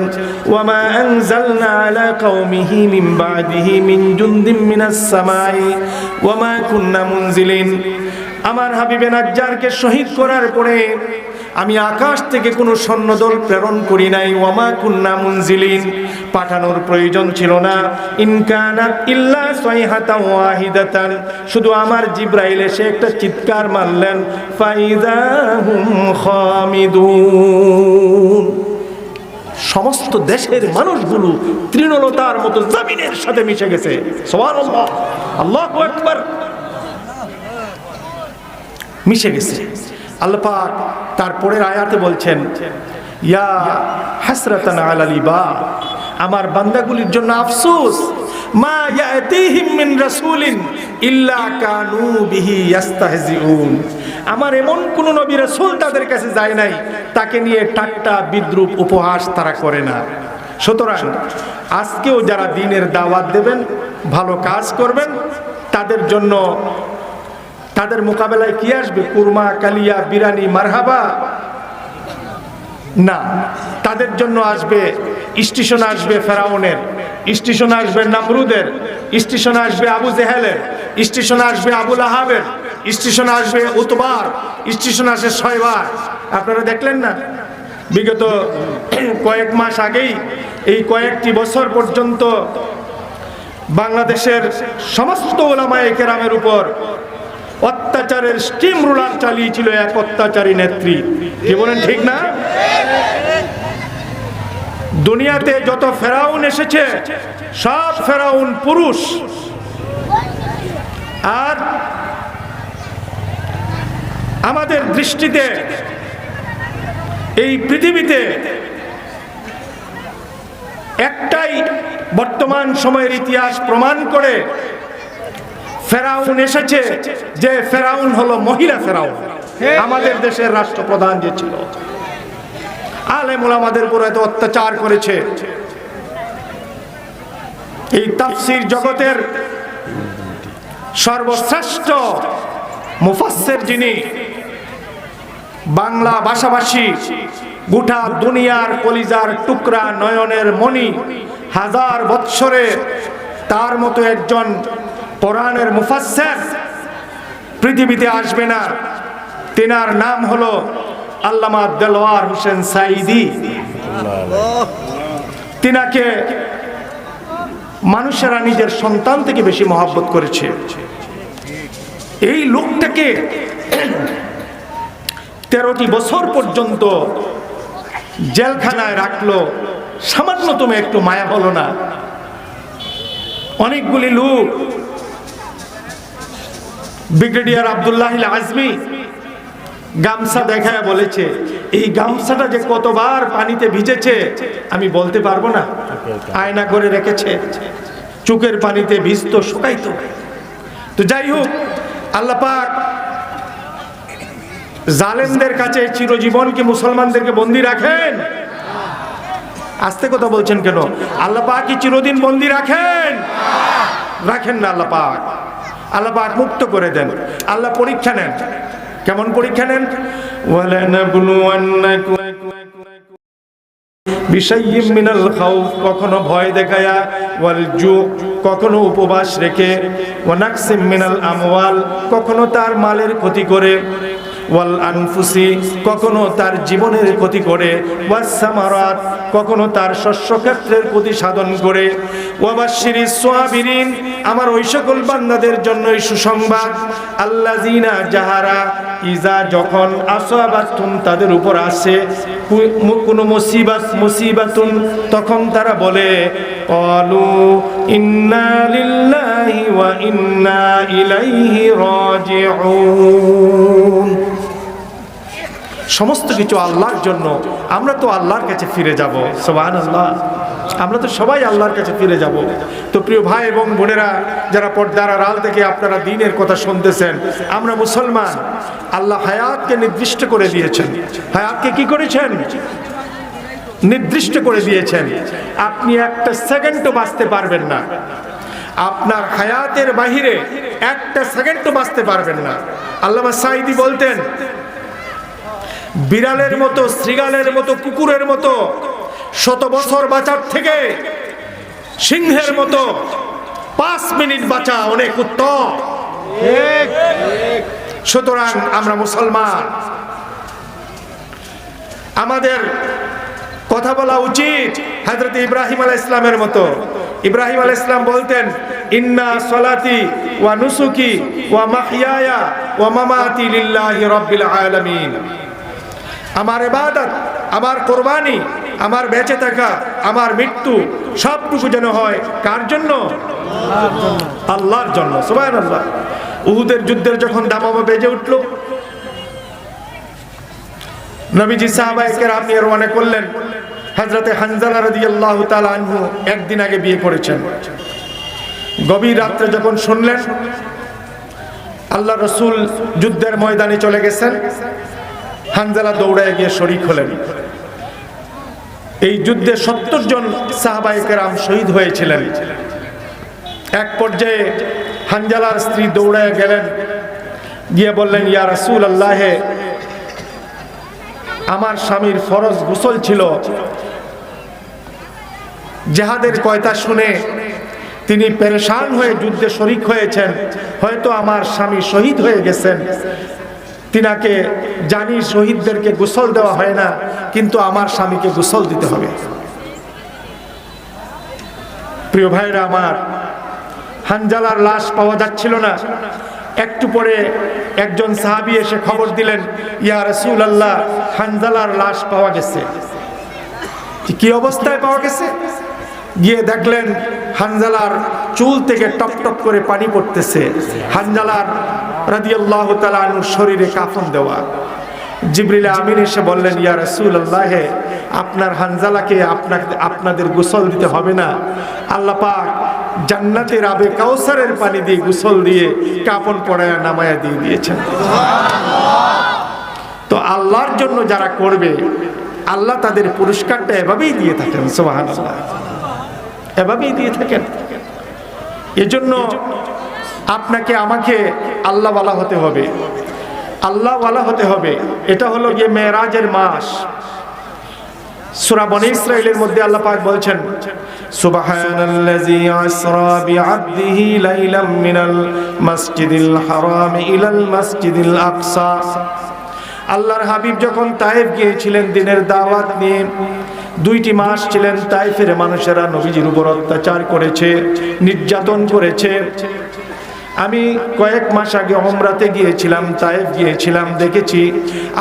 ওয়ামা আনজালনা আলা কওমিহি মিন বাদিহি মিন জুনদিন মিনাস সামাই ওয়ামা কুননা মুনজিলিন, আমার হাবিবে নাজ্জারকে শহীদ করার পরে আমি আকাশ থেকে কোনো সৈন্যদল প্রেরণ করি নাই, ওয়ামা কুননা মুনজিলিন, পাঠানোর প্রয়োজন ছিল না, ইন কানাত ইল্লা সাইহাতান ওয়াহিদাতান, শুধু আমার জিবরাইল এসে একটা চিৎকার মারলেন, ফাইযা হুম খামিদুন, সমস্ত দেশের মানুষগুলো তৃণলতার মতো জমিনের সাথে মিশে গেছে। সুবহানাল্লাহ, আল্লাহু আকবার, মিশে গেছে। আল্লাহ পাক তারপরের আয়াতে বলছেন, ইয়া হাসরাতান আলাল ইবাদ, আমার বান্দাগুলির জন্য আফসোস, মা ইয়াতিহিম মিন রাসূলিন ইল্লা কানু বিহি ইস্তাহজিউন, আমার এমন কোন নবী রাসূল তাদের কাছে যায় নাই, তাকে নিয়ে ঠাট্টা বিদ্রূপ উপহাস তারা করে না। সুতরাং আজকেও যারা দ্বীনের দাওয়াত দেবেন, ভালো কাজ করবেন, তাদের জন্য, তাদের মোকাবেলায় কি আসবে? কুরমা, কালিয়া, বিরানি, মারহাবা না, তাদের জন্য আসবে, স্টেশন আসবে ফেরাউনের, স্টেশন আসবে নামরুদের, স্টেশন আসবে আবু জেহেলের, স্টেশন আসবে আবু লাহাবের, স্টেশন আসবে উতবার, স্টেশন আসবে শয়বার। আপনারা দেখলেন না বিগত কয়েক মাস আগেই, এই কয়েকটি বছর পর্যন্ত বাংলাদেশের সমস্ত উলামায়ে কেরামের উপর অত্যাচারের স্টিম রুলার চালিয়েছিল এক অত্যাচারী নেত্রী। কি বলেন, ঠিক না? দুনিয়াতে যত ফেরাউন এসেছে সব ফেরাউন পুরুষ, আর আমাদের দৃষ্টিতে এই পৃথিবীতে একটাই বর্তমান সময়ের ইতিহাস প্রমাণ করে ফেরাউন এসেছে, যে ফেরাউন হলো মহিলা ফেরাউন। আমাদের দেশের রাষ্ট্রপ্রধান যে ছিল, আলেম ওলামাদের উপর এত অত্যাচার করেছে। এই তাফসীর জগতের সর্বশ্রেষ্ঠ মুফাসসির যিনি, বাংলা ভাষাভাষী, গোটা দুনিয়ার কলিজার টুকরা, নয়নের মণি, হাজার বৎসরে তার মতো একজন কোরআনের মুফাসসির পৃথিবীতে আসবে না। তিনার নাম হলো আল্লামা দেলওয়ার হোসেন সাঈদী। তিনাকে মানুষেরা নিজের সন্তান থেকে বেশি মহব্বত করেছে। এই লোকটাকে 13টি বছর পর্যন্ত জেলখানায় রাখলো, সামান্যতম একটু মায়া হলো না। অনেকগুলি লোক, ব্রিগেডিয়ার আব্দুল্লাহ আজমি গামছা দেখায় বলেছে, এই গামছাটা যে কতবার পানিতে ভিজেছে আমি বলতে পারবো না, আয়না করে রেখেছে, চোখের পানিতে ভিজতো, শুকাইতো। তো যাই হোক, আল্লাহ পাক জালেমদের কাছে চিরজীবন কি মুসলমানদেরকে বন্দী রাখেন? আস্তে কথা বলছেন কেন? আল্লাহ পাক কি চিরদিন বন্দী রাখেন? রাখেন না। আল্লাহ পাক মুক্ত করে দেন। আল্লাহ পরীক্ষা নেন। কেমন পরীক্ষা নেন? বিশাইয়্যিম মিনাল খাউফ, কখনো ভয় দেখায়া, ওয়াল জু, কখনো উপবাস রেখে, ওয়া নাকসিম মিনাল আমওয়াল, কখনো তার মালের ক্ষতি করে, ওয়াল আনফুসি, কখনো তার জীবনের ক্ষতি করে, ওয়াস সামারাত, কখনো তার শস্য ক্ষেত্রের ক্ষতি সাধন করে, ওয়া বাশশিরিস সাবিরিন, আমার ওই সকল বান্দাদের জন্য সুসংবাদ, আল্লাযিনা যাহারা ইজা, যখন আসাবাতুন, তাদের উপর আসে কোনো মুসিবাতুন, তখন তারা বলে ক্বালু ইন্না লিল্লাহি ওয়া ইন্না ইলাইহি রাজিউন। সমস্ত কিছু আল্লাহর জন্য, আমরা তো আল্লাহর কাছে ফিরে যাব। সুবহানাল্লাহ, আমরা তো সবাই আল্লাহর কাছে ফিরে যাব। তো প্রিয় ভাই এবং বোনেরা, যারা পর্দার আড়াল থেকে আপনারা দ্বীনের কথা শুনতেছেন, আমরা মুসলমান। আল্লাহ হায়াতকে নির্দিষ্ট করে দিয়েছেন। হায়াতকে কি করেছেন? নির্দিষ্ট করে দিয়েছেন। আপনি একটা সেকেন্ডও বাঁচতে পারবেন না, আপনার হায়াতের বাহিরে একটা সেকেন্ডও বাঁচতে পারবেন না। আল্লামা সাঈদী বলতেন, বিড়ালের মতো, শৃগালের মতো, কুকুরের মতো 100 বছর বাঁচার থেকে সিংহের মতো 5 মিনিট বাঁচা অনেক উত্তম। সুতরাং আমরা মুসলমান, আমাদের কথা বলা উচিত হযরত ইব্রাহিম আলাইহিস সালামের মতো। ইব্রাহিম আলাইহিস সালাম বলতেন, ইন্না সলাতি ওয়া নুসুকি ওয়া মাহইয়ায়া ওয়া মামাতি লিল্লাহি রাব্বিল আলামিন। আমার ইবাদত, আমার কুরবানি, আমার বেঁচে থাকা, আমার মৃত্যু সবটুকু যেন হয় কার জন্য? আল্লাহর জন্য। সুবহানাল্লাহ। উহুদের যুদ্ধের যখন দামামা বেজে উঠল, নবীজি সাহাবায়ে কেরাম নিয়ে রওনা করলেন। হযরতে হানজালা রাদিয়াল্লাহু তাআলা আনহু একদিন আগে বিয়ে করেছেন। গভীর রাত্রে যখন শুনলেন আল্লাহ রাসূল যুদ্ধের ময়দানে চলে গেছেন, হানজালা দৌড়ায় গিয়ে শরীক হলেন। এই যুদ্ধে 70 জন সাহাবায়ে কেরাম শহীদ হয়েছিলেন। এক পর্যায়ে হানজালার স্ত্রী দৌড়ায় গেলেন, গিয়ে বললেন, ইয়া রাসূলুল্লাহ, আমার স্বামীর ফরজ গোসল ছিল, জিহাদের কথা শুনে তিনি পেরেশান হয়ে যুদ্ধে শরীক হয়েছেন, হয়তো আমার স্বামী শহীদ হয়ে গেছেন। তিনাকে জানি শহীদদেরকে গোসল দেওয়া হয় না, কিন্তু আমার স্বামীকে গোসল দিতে হবে। প্রিয় ভাইরা আমার, হানজালার লাশ পাওয়া যাচ্ছিল না। একটু পরে একজন সাহাবী এসে খবর দিলেন, ইয়া রাসূলুল্লাহ, হানজালার লাশ পাওয়া গেছে। কি অবস্থায় পাওয়া গেছে? গিয়ে দেখলেন হানজালার চুল থেকে টপ টপ করে পানি পড়তেছে। হানজালার রাদিয়াল্লাহু তাআলা আনহু শরীরে কাফন দেওয়া। জিবরিল আমিন এসে বললেন, ইয়া রাসূলুল্লাহ, আপনার হানজালাকে আপনাদের গোসল দিতে হবে না, আল্লাহ পাক জান্নাতের আবে কাউসারের পানি দিয়ে গোসল দিয়ে কাফন পরায়া নামায়া দিয়ে দিয়েছেন। তো আল্লাহর জন্য যারা করবে, আল্লাহ তাদের পুরস্কারটা এভাবেই দিয়ে থাকেন। সুবহানাল্লাহ, এভাবেই দিয়ে থাকেন। এজন্য আপনাকে আমাকে আল্লাহওয়ালা হতে হবে, আল্লাহওয়ালা হতে হবে। এটা হলো গিয়ে মেরাজের মাস। সূরা বনী ইসরাঈলের মধ্যে আল্লাহ পাক বলছেন, সুবহানাল্লাযী আসরা বিআবদিহি লাইলাম মিনাল মাসজিদিল হারাম ইলাল মাসজিদিল আকসা। আল্লাহর হাবিব যখন তায়েফ গিয়েছিলেন দিনের দাওয়াত নিয়ে, 2টি মাস ছিলেন। তায়েফের মানুষেরা নবীজির উপর অত্যাচার করেছে, নির্যাতন করেছে। আমি কয়েক মাস আগে উমরাতে গিয়েছিলাম, তায়েফ গিয়েছিলাম, দেখেছি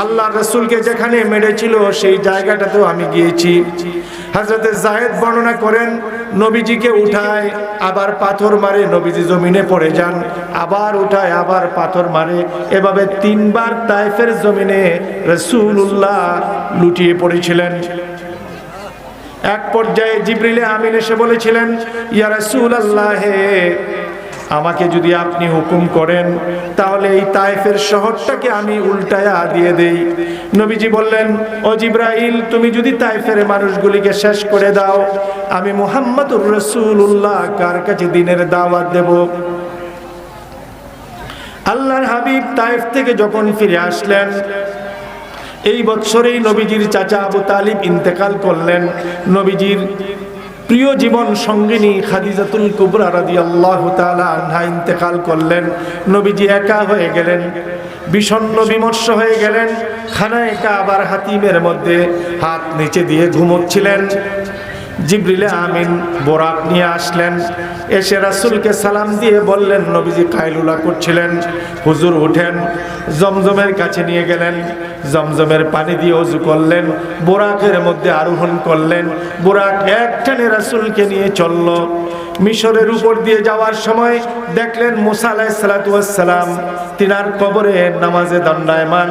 আল্লাহর রাসূলকে যেখানে মেরেছিল সেই জায়গাটাতেও আমি গিয়েছি। হযরতে যায়েদ বর্ণনা করেন, নবীজিকে উঠায় আবার পাথর মারে, নবীজি জমিনে পড়ে যান, আবার উঠায় আবার পাথর মারে। এভাবে 3 বার তায়েফের জমিনে রাসূলুল্লাহ লুটিয়ে পড়েছিলেন। এক পর্যায়ে জিবরিল আমিন এসে বলেছিলেন, ইয়া রাসূলুল্লাহ, আমাকে যদি আপনি হুকুম করেন তাহলে এই তায়েফের শহরটাকে আমি উল্টায়া দিয়ে দেই। নবীজি বললেন, ও জিবরাইল, তুমি যদি তায়েফের মানুষগুলিকে শেষ করে দাও, আমি মুহাম্মদুর রাসূলুল্লাহ কার কাছে দ্বীনের দাওয়াত দেব? আল্লাহর হাবিব তায়েফ থেকে যখন ফিরে আসলেন, এই বছরেই নবীজির চাচা আবু তালিব ইন্তেকাল করলেন। নবীজির প্রিয় জীবন সঙ্গিনী খাদিজাতুল কুবরা রাদিয়াল্লাহু তাআলা আনহা ইন্তেকাল করলেন। নবীজি একা হয়ে গেলেন, বিষণ্ণ বিমর্ষ হয়ে গেলেন। খানায়ে কাবার হাতিমের মধ্যে হাত নিচে দিয়ে ঘুমোচ্ছিলেন। জিবরিলে আমিন বোরাক নিয়ে আসলেন, এসে রাসূলকে সালাম দিয়ে বললেন, নবীজি কাইলুলা করছিলেন, হুজুর উঠেন। জমজমের কাছে নিয়ে গেলেন, জমজমের পানি দিয়ে ওযু করলেন, বোরাকের মধ্যে আরোহণ করলেন। বোরাক একটানে রাসূলকে নিয়ে চলল। মিশরের উপর দিয়ে যাওয়ার সময় দেখলেন মুসা আলাইহিস সালাতু ওয়াস সালাম তিনার কবরে নামাজে দণ্ডায়মান।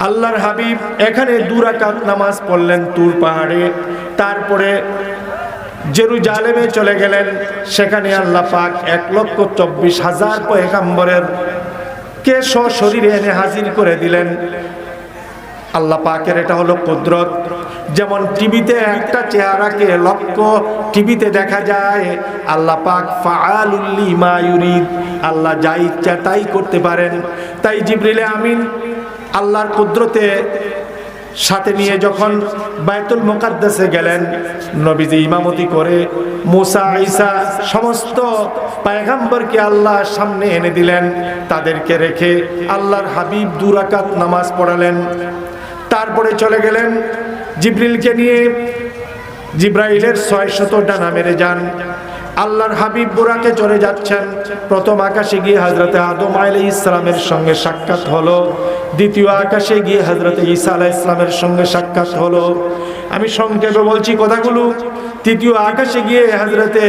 আল্লাহর হাবিব এখানে 2 রাকাত নামাজ পড়লেন তুর পাহাড়ে। তারপরে জেরুজালেমে চলে গেলেন, সেখানে আল্লাহ পাক 1,24,000 পয়গম্বরের কে সশরীরে এনে হাজির করে দিলেন। আল্লাহ পাকের এটা হলো কুদরত। যেমন টিভিতে একটা চেহারাকে লক্ষ টিভিতে দেখা যায়, আল্লাহ পাক ফাআলুল লিমা ইউরিদ, আল্লাহ যা ইচ্ছা তাই করতে পারেন। তাই জিবরিলে আমিন আল্লাহর কুদরতে সাথে নিয়ে যখন বাইতুল মুকাদ্দাসে গেলেন, নবীজি ইমামতি করে মুসা ঈসা সমস্ত পয়গম্বরকে আল্লাহ সামনে এনে দিলেন। তাদেরকে রেখে আল্লাহর হাবিব 2 রাকাত নামাজ পড়ালেন। তারপরে চলে গেলেন জিবরিলকে নিয়ে, জিব্রাইলের 600 ডানা মেরে যান। আল্লাহর হাবিব বুরাকে চলে যাচ্ছেন। প্রথম আকাশে গিয়ে হযরতে আদম আলাইহিস সালামের সঙ্গে সাক্ষাৎ হলো, দ্বিতীয় আকাশে গিয়ে হযরতে ঈসা আলাইহিস সালামের সঙ্গে সাক্ষাৎ হলো। আমি সংক্ষেপে বলছি কথাগুলো। তৃতীয় আকাশে গিয়ে হযরতে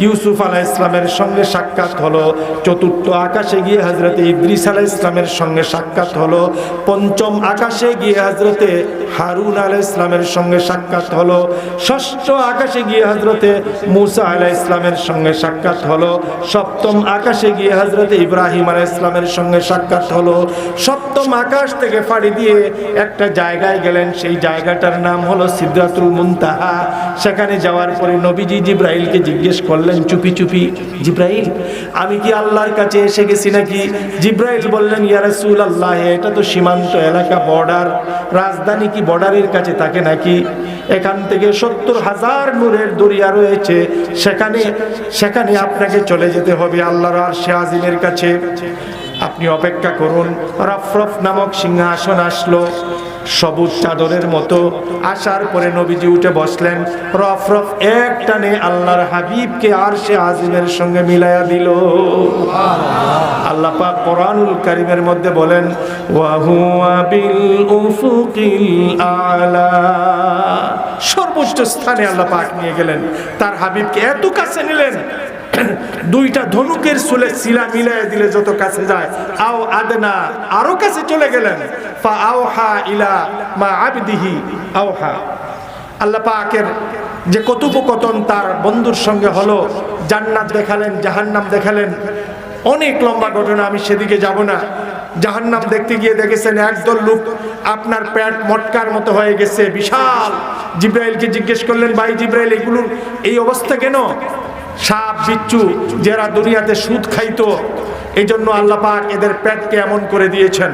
ইউসুফ আলাইহিস সালামের সঙ্গে সাক্ষাৎ হলো। চতুর্থ আকাশে গিয়ে হযরতে ইদ্রিস আলাইহিস সালামের সঙ্গে সাক্ষাৎ হলো। পঞ্চম আকাশে গিয়ে হযরতে হারুন আলাইহিস সালামের সঙ্গে সাক্ষাৎ হলো। ষষ্ঠ আকাশে গিয়ে হযরতে মুসা আলাইহিস সালামের সঙ্গে সাক্ষাৎ হলো। সপ্তম আকাশে গিয়ে হযরতে ইব্রাহিম আলাইহিস সালামের সঙ্গে সাক্ষাৎ হলো। সপ্তম আকাশ থেকে ফাড়ি দিয়ে একটা জায়গায় গেলেন, সেই জায়গাটার নাম হলো সিদরাতুল মুনতাহা। সেখানে যাওয়ার পরে নবীজি জিব্রাইলকে জিজ্ঞেস করলেন চুপি চুপি, জিব্রাইল আমি কি আল্লাহর কাছে এসে গেছি নাকি? জিব্রাইল বললেন, ইয়া রাসূলুল্লাহ, এটা তো সীমান্ত এলাকা, বর্ডার, রাজধানী কি বর্ডারের কাছে থাকে নাকি? এখান থেকে 70,000 নূরের দরিয়া রয়েছে, সেখানে আপনাকে চলে যেতে হবে আল্লাহর আরশে আজিমের কাছে। আপনি অপেক্ষা করুন। রফরফ নামক সিংহাসন আসলো, সবুজ চাদরের মতো। আসার পরে নবীজি উঠে বসলেন। রফরফ এক টানে আল্লাহর হাবিবকে আরশে আজিমের সঙ্গে মিলায়া দিল। আল্লাহ পাক কোরআনুল কারীমের মধ্যে বলেন, ওয়া হুয়া বিল উফুকিল আলা, সর্বোচ্চ স্থানে আল্লাহ পাক নিয়ে গেলেন। তার হাবিবকে এত কাছে নিলেন, 2টা ধনুকের শিলা মিলাই দিলে যত কাছে যায়, আও আদনা, আরো কাছে চলে গেলেন। ফা আওহা ইলা মা আবদিহি আওহা, আল্লাহ পাকের যে কথোপকথন তার বন্ধুর সঙ্গে হলো, জান্নাত দেখালেন, জাহান্নাম দেখালেন। অনেক লম্বা ঘটনা, আমি সেদিকে যাব না। জাহান্নাম দেখতে গিয়ে দেখেছেন একদল লোক আপনার প্যান্ট মটকার মতো হয়ে গেছে, বিশাল। জিব্রাইলকে জিজ্ঞেস করলেন, ভাই জিব্রাইল, এগুলোর এই অবস্থা কেন? সাপ বিচ্ছু যারা দুনিয়াতে সুদ খাইতো, এই জন্য আল্লাহ পাক এদের পেটকে এমন করে দিয়েছেন।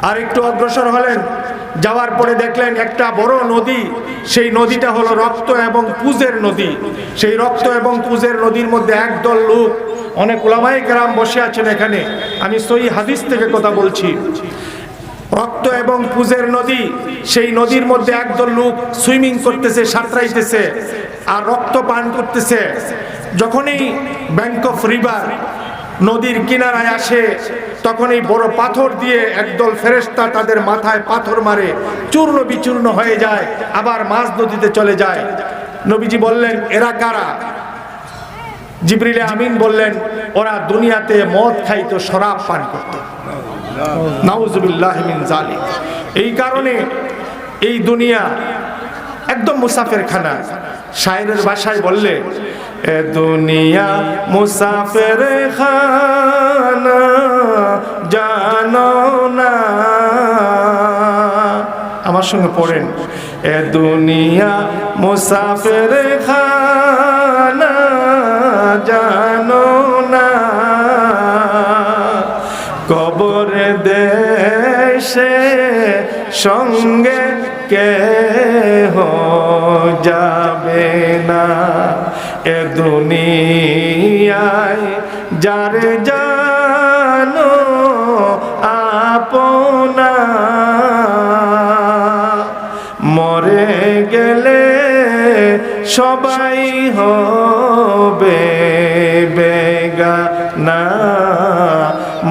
আর একটু অগ্রসর হলেন, যাওয়ার পরে দেখলেন একটা বড় নদী। সেই নদীটা হলো রক্ত এবং পুজের নদী। সেই রক্ত এবং পুজের নদীর মধ্যে একদল লোক, অনেক উলামায়ে কেরাম বসে আছেন এখানে, আমি সহিহ হাদিস থেকে কথা বলছি। রক্ত এবং পুজের নদী, সেই নদীর মধ্যে একদল লোক সুইমিং করতেছে, সাঁতরাইতেছে আর রক্ত পান করতেছে। যখনই ব্যাংক অফ রিভার নদীর কিনারায় আসে, তখন এই বড় পাথর দিয়ে একদল ফেরেশতা তাদের মাথায় পাথর মারে, চূর্ণ বিচূর্ণ হয়ে যায়, আবার মাঝ নদীতে চলে যায়। নবীজি বললেন, এরা কারা? জিবরিলে আমিন বললেন, ওরা দুনিয়াতে মদ খাইতো, শরাব পান করত। নাউজুবিল্লাহি মিন যালিক। এই কারণে এই দুনিয়া একদম মুসাফির খানা। শায়েরের ভাষায় বললে, এ দুনিয়া মুসাফির খানা জানো না। আমার সঙ্গে পড়েন, এ দুনিয়া মুসাফির খানা জানো না, কবর দেশে সঙ্গে কেহ যাবে না। এ দুনিয়ায় যারে জানো আপনা, মরে গেল সবাই হবে বেগানা,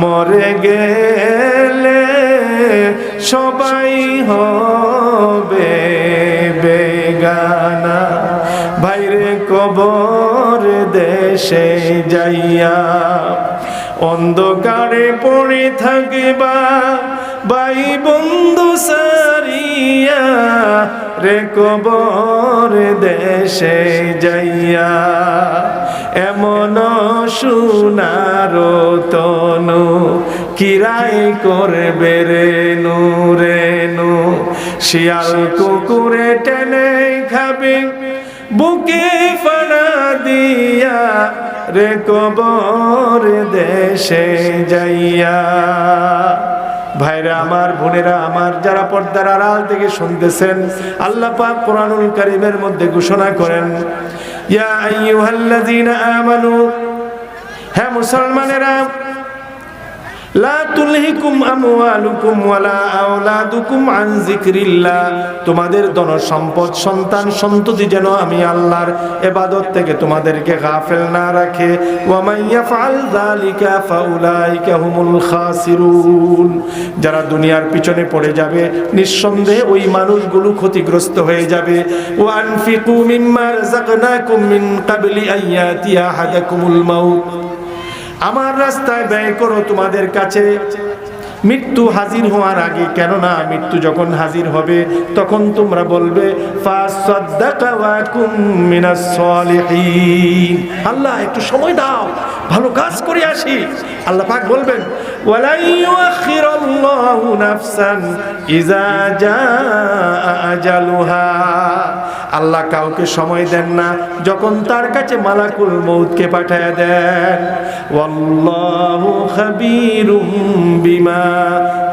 মরে গেলে সবাই হবে বেগানা। ভাইরে কবর দেশে যাইয়া অন্ধকারে পড়ে থাকবা, ভাই বন্ধু সারিয়া রে কবর দেশে যাইয়া। এমন সোনার তনু কিরাই করবে রে নূরেনু, শিয়াল কুকুরে টেনে খাবে বুকে ফানা দিয়া রে কবর দেশে যাইয়া। ভাইরা আমার, বোনেরা আমার, যারা পর্দার আড়াল থেকে শুনতেছেন, আল্লাহ পাক কোরআনুল কারীমের মধ্যে ঘোষণা করেন, ইয়া আইয়ুহাল্লাযীনা আমানু, হে মুসলমানেরা, লা তুলহিকুম আমওয়ালুকুম ওয়ালা আওলাদুকুম আন যিকরিল্লাহ, তোমাদের ধন সম্পদ সন্তান সন্ততি যেন আমি আল্লাহর ইবাদত থেকে তোমাদেরকে গাফেল না রাখে। ওয়া মান ইয়াফআল যালিকা ফাউলাইকা হুমুল খাসিরুন, যারা দুনিয়ার পিছনে পড়ে যাবে নিঃসন্দেহে ওই মানুষগুলো ক্ষতিগ্রস্ত হয়ে যাবে। ওয়া আনফিকু মিম্মা রাযাকনাকুম মিন ক্বাবলি আন ইয়াতিয়া আহাদাকুমুল মাউত, আমার রাস্তায় ব্যয় করো তোমাদের কাছে মৃত্যু হাজির হওয়ার আগে, কেননা মৃত্যু যখন হাজির হবে তখন তোমরা বলবে ফাসাদদাকা ওয়া কুম মিনাস সলিহিন, আল্লাহ একটু সময় দাও, ভালো কাজ করে আসি। আল্লাহ পাক বলবেন ওয়ালা ইউআখিরুল্লাহু নাফসান ইযা জাআ আজালুহা, আল্লাহ কাউকে সময় দেন না যখন তার কাছে মালাকুল মউতকে পাঠায়া দেন। ওয়াল্লাহু খাবীরুম বিমা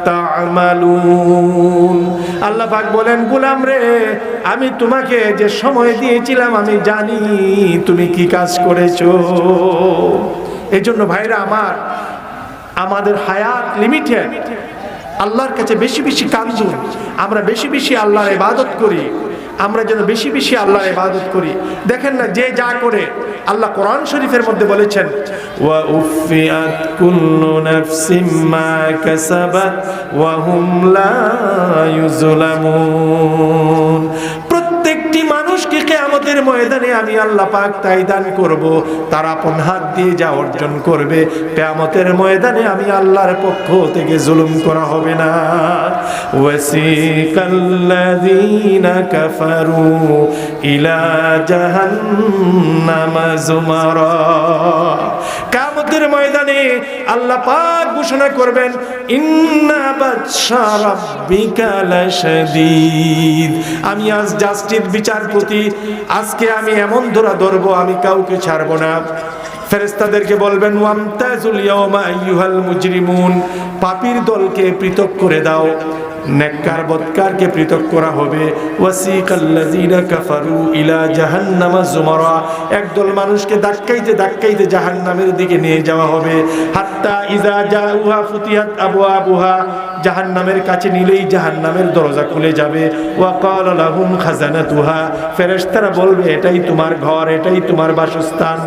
তা'মালুন, আল্লাহ পাক বলেন, গোলাম রে, আমি তোমাকে যে সময় দিয়েছিলাম আমি জানি তুমি কি কাজ করেছো। এই জন্য ভাইরা আমার, আমাদের হায়াত লিমিটেড, আল্লাহর কাছে বেশি বেশি কামজুর, আমরা বেশি বেশি আল্লাহর ইবাদত করি, আমরা যেন বেশি বেশি আল্লাহর ইবাদত করি। দেখেন না, যে যা করে, আল্লাহ কোরআন শরীফের মধ্যে বলেছেন ওয়া উফিয়াত কুল্লু নাফসিম মা কাসাবাত ওয়া হুম লা ইউজলামুন, প্রত্যেকটি মানুষকে কিয়ামতের ময়দানে আমি আল্লাহ পাক তাই দান করব, তারা আপন হাত দিয়ে যা অর্জন করবে কিয়ামতের ময়দানে আমি আল্লাহর পক্ষ থেকে জুলুম করা হবে না। ওয়াসিকাল্লাযীনা কাফারু ইলা জাহান্নামা যুমারা, কিয়ামতের ময়দানে আল্লাহ পাক ঘোষণা করবেন ইন্না বাতশা রাব্বিকা লাশাদীদ, আমি আজ জাস্টিস বিচারপতি, আজকে আমি এমন ধরা ধরবো আমি কাউকে ছাড়বো না। ফেরেশতাদেরকে বলবেন ওয়ামতাজুল ইয়াওমা আইয়ুহাল মুজরিমুন, পাপীর দলকে পৃথক করে দাও, নেককার বদকারকে পৃথক করা হবে। ওয়াসিকাল্লাযীনা কাফারু ইলা জাহান্নামা যুমারা, একদল মানুষকে ধাক্কাইতে ধাক্কাইতে জাহান্নামের দিকে নিয়ে যাওয়া হবে। হাত্তা ইযা জাউহা ফুতিহাত আবওয়াবুহা, জাহান্নামের কাছে নিলেই জাহান্নামের দরজা খুলে যাবে। ওয়া ক্বালা লাহুম খাজানাতুহা, ফেরেশতারা বলবে এটাই তোমার ঘর, এটাই তোমার বাসস্থান।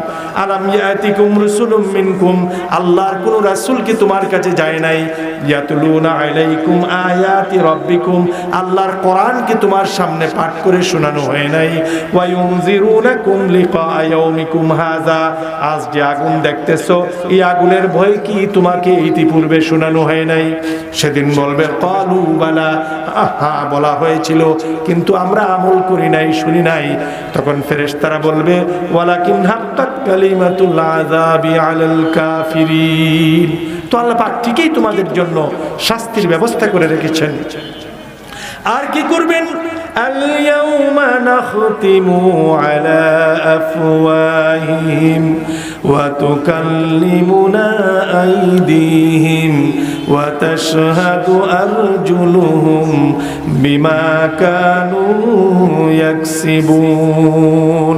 আলাম ইয়াতিকুম রাসূলুম মিনকুম, আল্লাহর কোন রাসূল কি তোমার কাছে যায় নাই? ইয়াতুলুনা আলাইকুম আয়াতি রাব্বিকুম, আল্লাহর কোরআন কি তোমার সামনে পাঠ করে শোনানো হয় নাই? ওয়া ইউনজিরুনাকুম লিকা ইয়াউমিকুম হাযা, আজ যে আগুন দেখতেছো এই আগুনের ভয় কি তোমাকে ইতিপূর্বে শোনানো হয় নাই? সেদিন বলবে ক্বালু বালা, হ্যাঁ বলা হয়েছিল কিন্তু আমরা আমল করি নাই, শুনি নাই। তখন ফেরেশতারা বলবে ওয়ালাকিন হাক্কাত কালিমাতুল আযাবি আলাল কাফিরিন, তো আল্লাহ পাক ঠিকই তোমাদের জন্য শাস্তির ব্যবস্থা করে রেখেছেন। আর কি করবেন? আল-ইয়াওমা নাখতিমু আলা আফওয়াহিহিম ওয়া তুকাল্লিমুনা আইদিহিম ওয়া তাশহাদু আরজুলুহুম বিমা কানু ইয়াকসিবুন।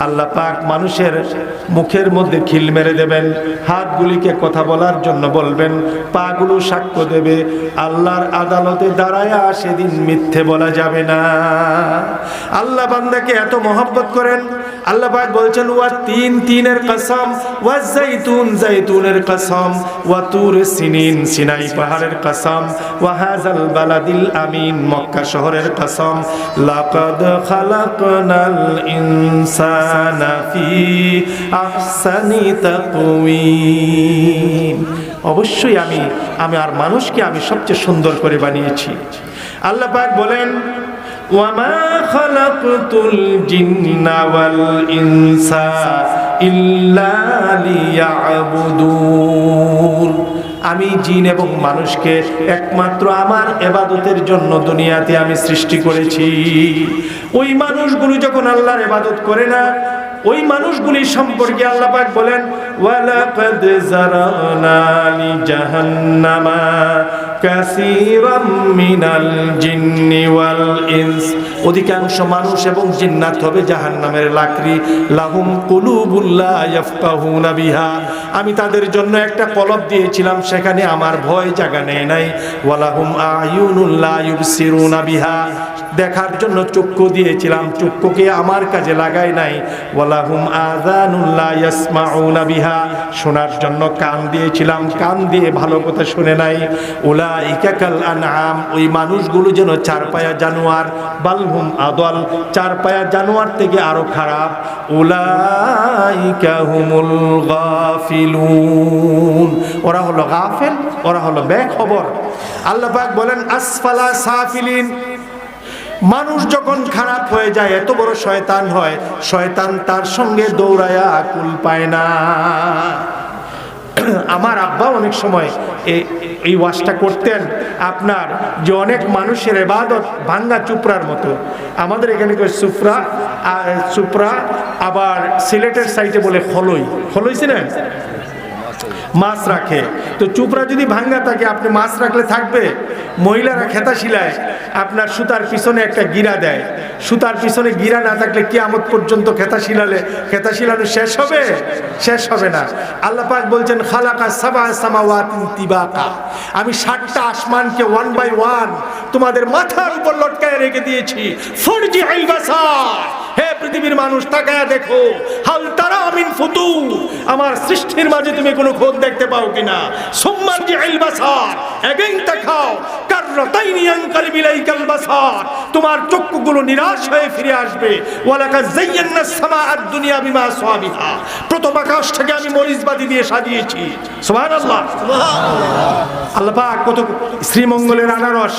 আল্লাহ পাক মানুষের মুখের মধ্যে খিল মেরে দেবেন, হাতগুলিকে কথা বলার জন্য বলবেন, পাগুলো সাক্ষ্য দেবে। আল্লাহর আদালতে দাঁড়ায়া সেদিন মিথ্যে বলা যাবে না। আল্লাহ বান্দাকে এত মহব্বত করেন, আল্লাহ পাক বলছেন ওয়া তিন তিনের কসম, ওয়া জাইতুন জাইতুনের কসম, ওয়া তুর সিনিন সিনাই পাহাড়ের কসম, ওয়া হাযাল বালাদিল আমিন মক্কা শহরের কসম, লাকাদ খালাকনাল ইনসানা ফি আহসানি তাকওয়িম। অবশ্যই আমি আর মানুষকে আমি সবচেয়ে সুন্দর করে বানিয়েছি। আল্লাহ পাক বলেন ওয়ামা খালাকতুল জিন্না ওয়াল ইনসা ইল্লা লিয়াবুদুন। আমি জিন এবং মানুষকে একমাত্র আমার ইবাদতের জন্য দুনিয়াতে আমি সৃষ্টি করেছি। ওই মানুষগুলো যখন আল্লাহর ইবাদত করে না, ওই মানুষগুলি সম্পর্কে আল্লাহ পাক বলেন ওয়ালাকাদ যারানা লি জাহান্নামা কাসীরাম মিনাল জিন্নি ওয়াল ইনস। অধিকাংশ মানুষ এবং জিন্নাত হবে জাহান্নামের লাকড়ি। লাহুম কুলুবুল লা ইয়াফকাহুনা বিহা। আমি তাদের জন্য একটা কলব দিয়েছিলাম, সেখানে আমার ভয় জাগা নেই নাই। ওয়ালাহুম আয়ুনুল লা ইউবসিরুনা বিহা। দেখার জন্য চক্ষু দিয়েছিলাম, চক্ষুকে আমার কাজে লাগাই নাই। ওয়ালাহুম আযানুল লা ইয়াসমাউনা বিহা। শোনার জন্য কান দিয়েছিলাম, কান দিয়ে ভালো কথা শুনে নাই। উলাইকা কাল আনআম। ওই মানুষগুলো যেন চারপায়া জানোয়ার। বালহুম আদাল। চারপায়া জানোয়ার থেকে আরো খারাপ। উলাইকা হুমুল গাফিলুন। ওরা হলো গাফেল, ওরা হলো বেখবর। আল্লাহ পাক বলেন আসফালা সাফিলিন। মানুষ যখন খারাপ হয়ে যায়, এত বড় শয়তান হয়, শয়তান তার সঙ্গে দৌড়ায়া কুল পায় না। আমার আব্বা অনেক সময় এই ওয়াজটা করতেন, আপনার যে অনেক মানুষের ইবাদত ভাঙ্গা চুপড়ার মতো। আমাদের এখানে চুপড়া, আবার সিলেটের সাইডে বলে খলই। খলই ছিলেন মাছ রাখে, তো চুপড়া যদি ভাঙ্গা থাকে, আপনি মাছ রাখলে থাকবে? মহিলারা খেতা শিলায়, আপনার সুতার পিছনে একটা গিরা দেয়। সুতার পিছনে গিরা না থাকলে কিয়ামত পর্যন্ত খেতা শিলানো শেষ হবে? শেষ হবে না। আল্লাহ পাক বলছেন খালাকা সাবা সামাওয়াতিন তিবাকা। আমি 7টা আসমানকে 1 বাই 1 তোমাদের মাথার উপর লটকায় রেখে দিয়েছি। ফরজিউল বাসার। হে পৃথিবীর মানুষ, তাকায়া দেখো, হাল তারা মিন ফুতুর। আমার সৃষ্টির মাঝে তুমি কোনো খোঁজ দেখতে পাও কিনা? সুম্মারজিউল বাসার। এগেইন তাকাও। কাররাতাইনি ইয়ানকালিবু ইলাইকাল বাসার। তোমার চক্ষুগুলো নিরাশ হয়ে ফিরে আসবে। ওয়ালাকাদ যায়্যানাস সামাআদ দুনিয়া বিমা সাবিহা। প্রথম আকাশটাকে আমি মরিচবাতি দিয়ে সাজিয়েছি। সুবহানাল্লাহ, সুবহানাল্লাহ। আল্লাহ পাক কত শ্রীমঙ্গলের আনারস,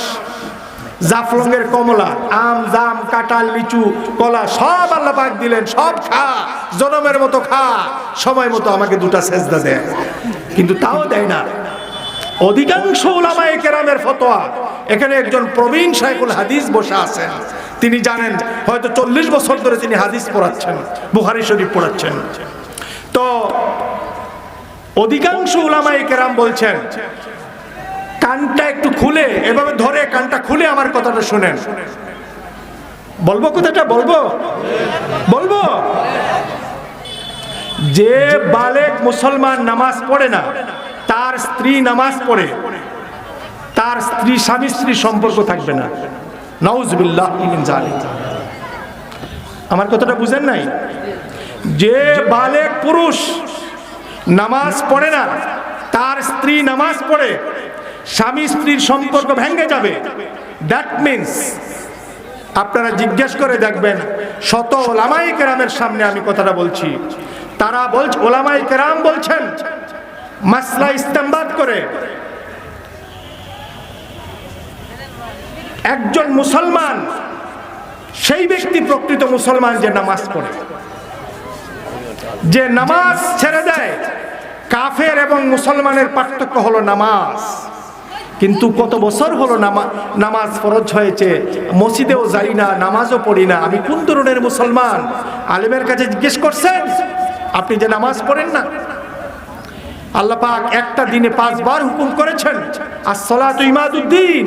জাফলংয়ের কমলা, আম, জাম, কাঁঠাল, লিচু, কলা সব আল্লাহ পাক দিলেন। সব খা, জনমের মতো খা, সময় মতো আমাকে 2টা সেজদা দে। কিন্তু তাও দেয় না। অধিকাংশ উলামায়ে কেরামের ফতোয়া, এখানে একজন প্রবীণ শাইখুল হাদিস বসে আছেন, তিনি জানেন হয়তো 40 বছর ধরে তিনি হাদিস পড়াচ্ছেন, বুখারী শরীফ পড়াচ্ছেন। তো অধিকাংশ উলামায়ে কেরাম বলছেন কানটা একটু খুলে, এভাবে ধরে কানটা খুলে আমার কথাটা শুনেন। বলবো কথাটা? বলবো। যে বালেগ মুসলমান নামাজ পড়ে না, তার স্ত্রী নামাজ পড়ে, তার স্ত্রী স্বামী স্ত্রী সম্পর্ক থাকবে না। নাউজুবিল্লাহ মিন যালিক। আমার কথাটা বুঝেন নাই? যে বালেগ পুরুষ নামাজ পড়ে না, তার স্ত্রী নামাজ পড়ে, স্বামী স্ত্রীর সম্পর্ক ভেঙে যাবে। দ্যাট মিনস, আপনারা জিজ্ঞেস করে দেখবেন, শত ওলামায়ে কেরামের সামনে আমি কথাটা বলছি, তারা বলছে, ওলামায়ে কেরাম বলছেন মাসলা ইস্তেমবাদ করে, একজন মুসলমান সেই ব্যক্তি প্রকৃত মুসলমান যে নামাজ পড়ে। যে নামাজ ছেড়ে দেয়, কাফের এবং মুসলমানের পার্থক্য হলো নামাজ। কিন্তু কত বছর হলো নামাজ ফরজ হয়েছে, মসজিদেও যাই না, নামাজও পড়ি না, আমি কোন ধরনের মুসলমান? আলেমের কাছে জিজ্ঞেস করছেন, আপনি যে নামাজ পড়েন না? আল্লাহ পাক একটা দিনে 5 বার হুকুম করেছেন, as-salatu ইমাদুদ্দিন,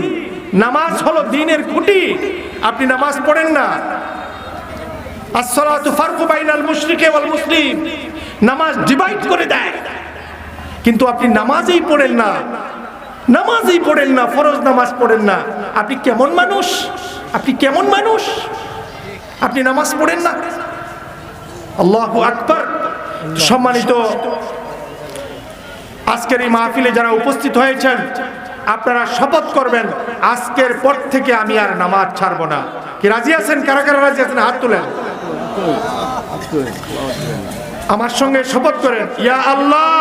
নামাজ হলো দ্বীনের খুঁটি। আপনি নামাজ পড়েন না, আসসালাতু ফারকু বাইনাল মুশরিকি ওয়াল মুসলিম, নামাজ ডিভাইড করে দেয়। কিন্তু আপনি নামাজই পড়েন না, নামাজই পড়েন না, ফরজ নামাজ পড়েন না। আপনি কেমন মানুষ? আপনি কেমন মানুষ? আপনি নামাজ পড়েন না। আল্লাহু আকবার। সম্মানিত আজকের এই মাহফিলে যারা উপস্থিত হয়েছেন, আপনারা শপথ করবেন আজকের পর থেকে আমি আর নামাজ ছাড়বো না। কি রাজি আছেন? কারা কারা রাজি আছেন? হাত তুলেন। আমার সঙ্গে শপথ করেন, ইয়া আল্লাহ,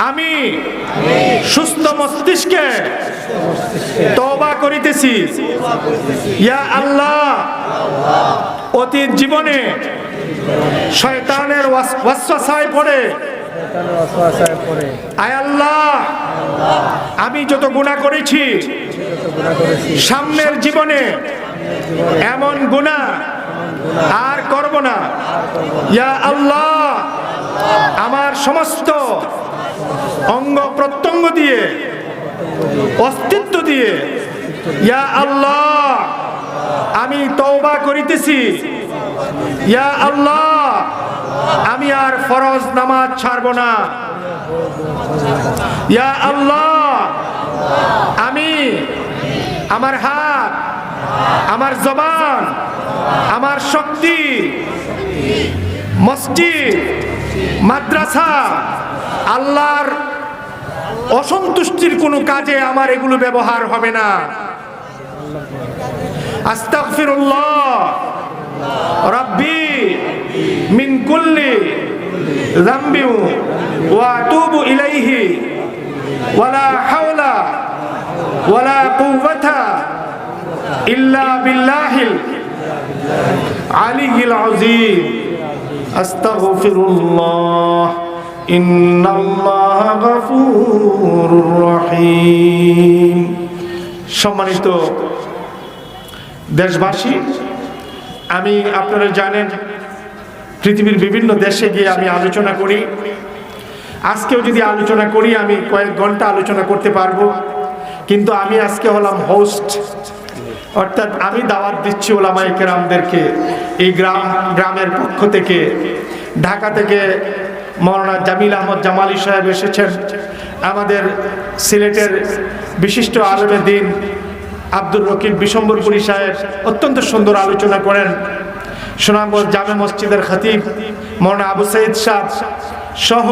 আমি সুস্থ মস্তিষ্কে তওবা করিতেছি। ইয়া আল্লাহ, অতীত জীবনে শয়তানের ওয়াসওয়াসায় পড়ে আয় আল্লাহ আমি যত গুনাহ করেছি, সামনের জীবনে এমন গুনাহ আর করব না। ইয়া আল্লাহ, আমার সমস্ত অঙ্গ প্রত্যঙ্গ দিয়ে, অস্তিত্ব দিয়ে ইয়া আল্লাহ আমি তওবা করিতেছি। ইয়া আল্লাহ, আমি আর ফরজ নামাজ ছাড়ব না। ইয়া আল্লাহ, আমি আমার হাত, আমার জবান, আমার শক্তি, মসজিদ, মাদ্রাসা, আল্লাহর অসন্তুষ্টির কোনো কাজে আমার এগুলো ব্যবহার হবে না। আস্তাগফিরুল্লাহ রাব্বি মিন কুল্লি যামবি ওয়া আতুবু ইলাইহি ওয়ালা হাওলা ওয়ালা কুওয়াতা ইল্লা বিল্লাহিল আলিয়্যিল আযীম। আস্তাগফিরুল্লাহ ইন্নাল্লাহা গফুরুর রহিম। সম্মানিত দেশবাসী, আমি আপনারা জানেন পৃথিবীর বিভিন্ন দেশে গিয়ে আমি আলোচনা করি। আজকেও যদি আলোচনা করি আমি কয়েক ঘন্টা আলোচনা করতে পারবো, কিন্তু আমি আজকে হলাম হোস্ট, অর্থাৎ আমি দাওয়াত দিচ্ছি ওলামায়ে কেরামদেরকে। এই গ্রামের পক্ষ থেকে, ঢাকা থেকে মাওলানা জামিল আহমদ জামালি সাহেব এসেছেন। আমাদের সিলেটের বিশিষ্ট আলেমে দ্বীন আব্দুর রকিব বিশম্বরপুরী সাহেব অত্যন্ত সুন্দর আলোচনা করেন। সুনামগঞ্জ জামে মসজিদের খতিব মাওলানা আবু সাইদ সাহেব সহ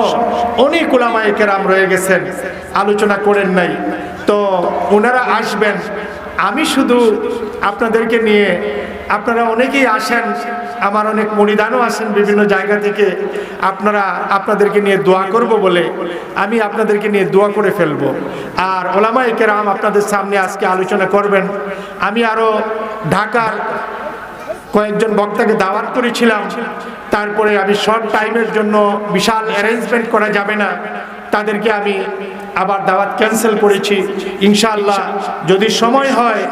অনেক উলামায়ে কেরাম রয়ে গেছেন, আলোচনা করেন নাই। তো ওনারা আসবেন। আমি শুধু আপনাদেরকে নিয়ে, আপনারা অনেকেই আসেন, আমার অনেক মুরিদানও আসেন বিভিন্ন জায়গা থেকে, আপনাদেরকে নিয়ে দোয়া করব বলে আমি আপনাদেরকে নিয়ে দোয়া করে ফেলবো। আর ওলামায়ে কেরাম আপনাদের সামনে আজকে আলোচনা করবেন। আমি আরও ঢাকার কয়েকজন বক্তাকে দাওয়াত করেছিলাম, তারপরে আমি শর্ট টাইমের জন্য বিশাল অ্যারেঞ্জমেন্ট করা যাবে না, তাদেরকে আমি আবার দাওয়াত ক্যান্সেল করেছি। ইনশাআল্লাহ যদি সময় হয়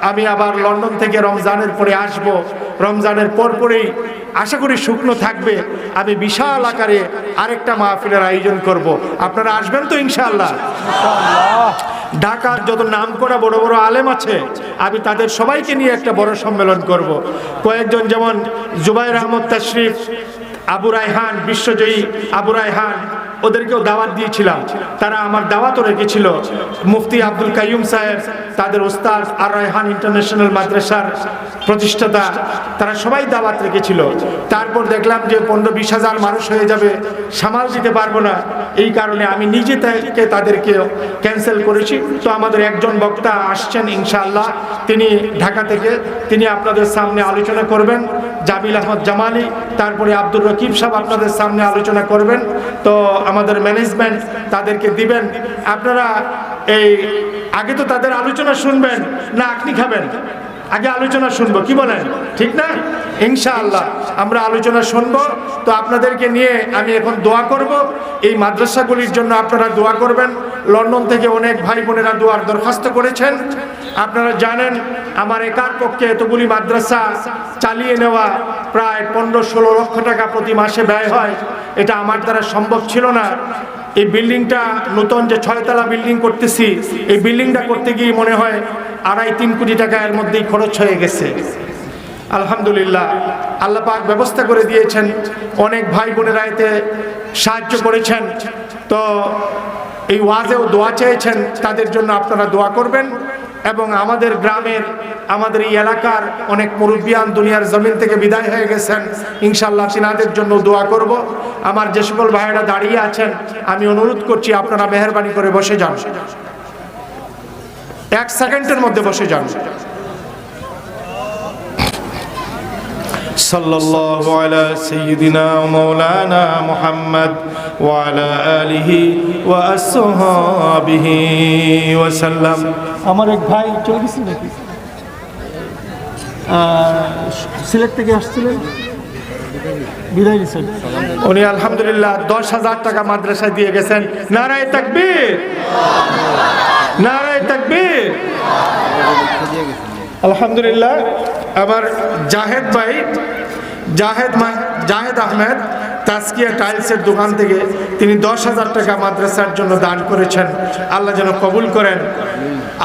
আমি আবার লন্ডন থেকে রমজানের পরে আসব। রমজানের পরেই আশা করি শুকনো থাকবে, আমি বিশাল আকারে আরেকটা মাহফিলের আয়োজন করব। আপনারা আসবেন তো ইনশাআল্লাহ? ঢাকার যত নামকরা বড় বড় আলেম আছে আমি তাদের সবাইকে নিয়ে একটা বড় সম্মেলন করব। কয়েকজন যেমন জুবাইর আহমদ তাশরিফ, আবু রায়হান, বিশ্বজয়ী আবু রায়হান, ওদেরকেও দাওয়াত দিয়েছিলাম, তারা আমার দাওয়াতও রেখেছিল। মুফতি আব্দুল কাইয়ুম সাহেব, তাদের ওস্তাদ, আর রায়হান ইন্টারন্যাশনাল মাদ্রাসার প্রতিষ্ঠাতা, তারা সবাই দাওয়াত রেখেছিল। তারপর দেখলাম যে 15-20 হাজার মানুষ হয়ে যাবে, সামাল দিতে পারবো না, এই কারণে আমি নিজে থেকে তাদেরকে ক্যান্সেল করেছি। তো আমাদের একজন বক্তা আসছেন ইনশাআল্লাহ, তিনি ঢাকা থেকে, তিনি আপনাদের সামনে আলোচনা করবেন। জামিল আহমদ জামালি, তারপরে আব্দুর রকিব সাহেব আপনাদের সামনে আলোচনা করবেন। তো আমাদের ম্যানেজমেন্ট তাদেরকে দিবেন। আপনারা এই আগে তো তাদের আলোচনা শুনবেন না আপনি খাবেন? আগে আলোচনা শুনবো, কি বলেন? ঠিক না? ইনশাআল্লাহ আমরা আলোচনা শুনবো। তো আপনাদেরকে নিয়ে আমি এখন দোয়া করব। এই মাদ্রাসাগুলির জন্য আপনারা দোয়া করবেন। লন্ডন থেকে অনেক ভাই বোনেরা দোয়ার দরখাস্ত করেছেন। আপনারা জানেন আমার একার পক্ষে এতগুলি মাদ্রাসা চালিয়ে নেওয়া প্রায় 15-16 লক্ষ টাকা প্রতি মাসে ব্যয় হয়। এটা আমার দ্বারা সম্ভব ছিল না। এই বিল্ডিংটা নতুন যে 6তলা বিল্ডিং করতেছি, এই বিল্ডিংটা করতে গিয়ে মনে হয় 2.5-3 কোটি টাকা এর মধ্যেই খরচ হয়ে গেছে। আলহামদুলিল্লাহ আল্লাহ পাক ব্যবস্থা করে দিয়েছেন, অনেক ভাই বোনেরা এতে সাহায্য করেছেন। তো এই ওয়াজেও দোয়া চেয়েছেন, তাদের জন্য আপনারা দোয়া করবেন। এবং আমাদের গ্রামের, আমাদের এই এলাকার অনেক মুরব্বিয়ান দুনিয়ার জমিন থেকে বিদায় হয়ে গেছেন, ইনশাআল্লাহ তিনাদের জন্য দোয়া করব। আমার যে সকল ভাইয়েরা দাঁড়িয়ে আছেন, আমি অনুরোধ করছি আপনারা মেহেরবানি করে বসে যান, 1 সেকেন্ডের মধ্যে বসে যান। সাল্লাল্লাহু আলা সাইয়্যিদিনা ওয়া মাওলানা মুহাম্মদ ওয়া আলা আলিহি ওয়া আসহাবিহি ওয়া সাল্লাম। আমার এক ভাই চলে গেছে নাকি, সিলেট থেকে আসছিলেন, বিদায় নিছেন। উনি আলহামদুলিল্লাহ 10,000 টাকা মাদ্রাসায় দিয়ে গেছেন। নারায়ে তাকবীর, নারায়ে তাকবীর। আলহামদুলিল্লাহ। আবার জাহেদ ভাই, জাহেদ আহমেদ তাসকিয়া টাইলসের দোকান থেকে তিনি 10,000 টাকা মাদ্রাসার জন্য দান করেছেন, আল্লাহ যেন কবুল করেন।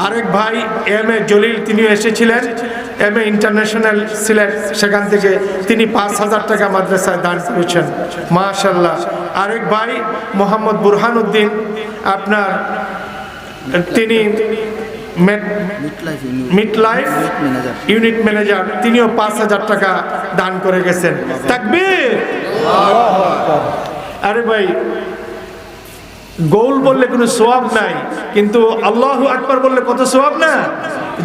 আরেক ভাই এম.এ. জলিল, তিনিও এসেছিলেন এম.এ. ইন্টারন্যাশনাল সিলেট, সেখান থেকে তিনি 5,000 টাকা মাদ্রাসায় দান করেছেন, মাশাআল্লাহ। আরেক ভাই মোহাম্মদ বুরহানুদ্দিন, আপনার তিনি মিডলাইফ ইউনিট ম্যানেজার, তিনিও 5,000 টাকা দান করে গেছেন। তাকবীর। আরে ভাই, গোল বললে কোনো সওয়াব নাই, কিন্তু আল্লাহু আকবার বললে কত সওয়াব না?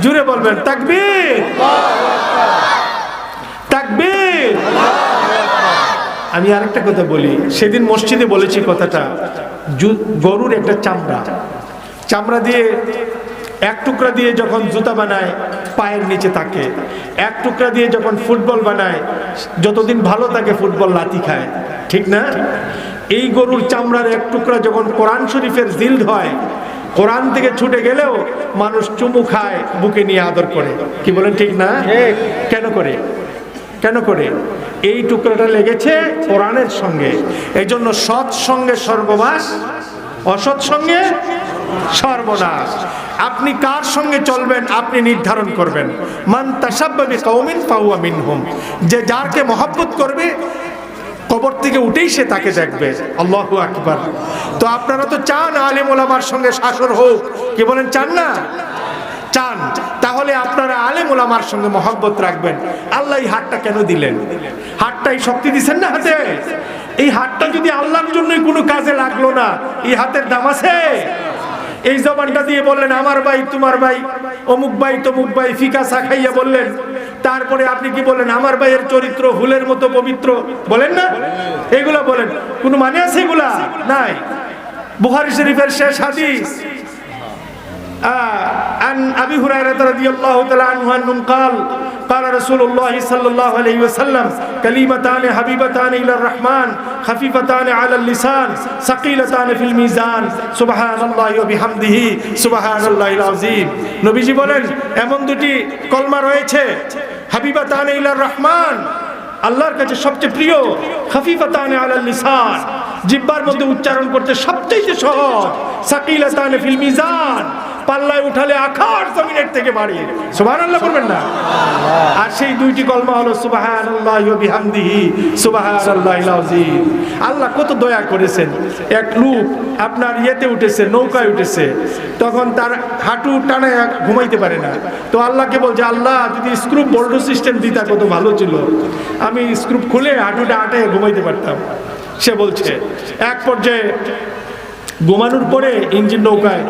জুড়ে বলবেন তাকবীর, তাকবীর। আমি আরেকটা কথা বলি, সেদিন মসজিদে বলেছি কথাটা। গরুর একটা চামড়া দিয়ে, এক টুকরা দিয়ে যখন জুতা বানায় পায়ের নিচে থাকে, এক টুকরা দিয়ে যখন ফুটবল বানায়, যতদিন ভালো থাকে ফুটবল লাথি খায়, ঠিক না? এই গরুর চামড়ার এক টুকরা যখন কোরআন শরীফের জিলদ হয়, কোরআন থেকে ছুটে গেলেও মানুষ চুমু খায়, বুকে নিয়ে আদর করে। কি বলেন, ঠিক না? কেন করে? কেন করে? এই টুকরাটা লেগেছে কোরআনের সঙ্গে। এই জন্য সৎ সঙ্গে সর্বনাশ, অসৎ সঙ্গে সর্বনাশ। আপনি কার সঙ্গে চলবেন আপনি নির্ধারণ করবেন। মান তাশাব্বা বিকওমিন ফাহুয়া মিনহুম। যে যারকে মহব্বত করবে কবর থেকে উঠেই সে তাকে দেখবে। আল্লাহু আকবার। তো আপনারা তো চান আলেম ওলামার সঙ্গে শাসন হোক, কি বলেন, চান না? চান। তাহলে আপনারা আলেম ওলামার সঙ্গে মহব্বত রাখবেন। আল্লাহ এই হাতটা কেন দিলেন? হাতটাই শক্তি দিচ্ছেন না হাতে। এই হাতটা যদি আল্লাহর জন্যই কোনো কাজে লাগলো না, এই হাতের দাম আছে? এই জবানটা দিয়ে বললেন আমার ভাই, তোমার ভাই, অমুক ভাই, তমুক ভাই, ফিকা চা খাইয়া বললেন। তারপরে আপনি কি বললেন? আমার ভাইয়ের চরিত্র ফুলের মতো পবিত্র, বলেন না? এগুলা বলেন, কোনো মানে আছে? এগুলা নাই। বুখারী শরীফের শেষ হাদিস, عن أبي هريرة رضي الله تعالى عنه أنه قال قال رسول الله صلى الله عليه وسلم كلمتان حبيبتان إلى الرحمن خفيفتان على اللسان ثقيلتان في الميزان سبحان الله وبحمده سبحان الله العظيم। নবীজি বলেন এমন দুটি কলমা রয়েছে, হাবিবাতান ইলার রহমান, আল্লাহর কাছে সবচেয়ে প্রিয়, খাফিফাতান আলাল লিসান, জিহ্বার মধ্যে উচ্চারণ করতে সবচেয়ে সহজ, সাকিলাতান ফিল মিজান, পাল্লায় উঠালে আকাশ জমিনের থেকে বাড়ি। সুবহানাল্লাহ বলবেন না? আর সেই দুইটি কলমা হলো সুবহানাল্লাহি ওয়া বিহামদিহি সুবহানাল্লাহিল আযীম। আল্লাহ কত দয়া করেছেন। এক লোক আপনার ইয়েতে উঠেছে, নৌকায় উঠেছে, তখন তার হাঁটু টানে ঘুমাইতে পারে না। তো আল্লাহকে বলছে, আল্লাহ যদি স্ক্রু বোল্টো সিস্টেম দিতা কত ভালো ছিল, আমি স্ক্রু খুলে হাঁটুটা আটে ঘুমাইতে পারতাম। সে বলছে এক পর্যায়ে ঘুমানোর পরে ইঞ্জিন নৌকায়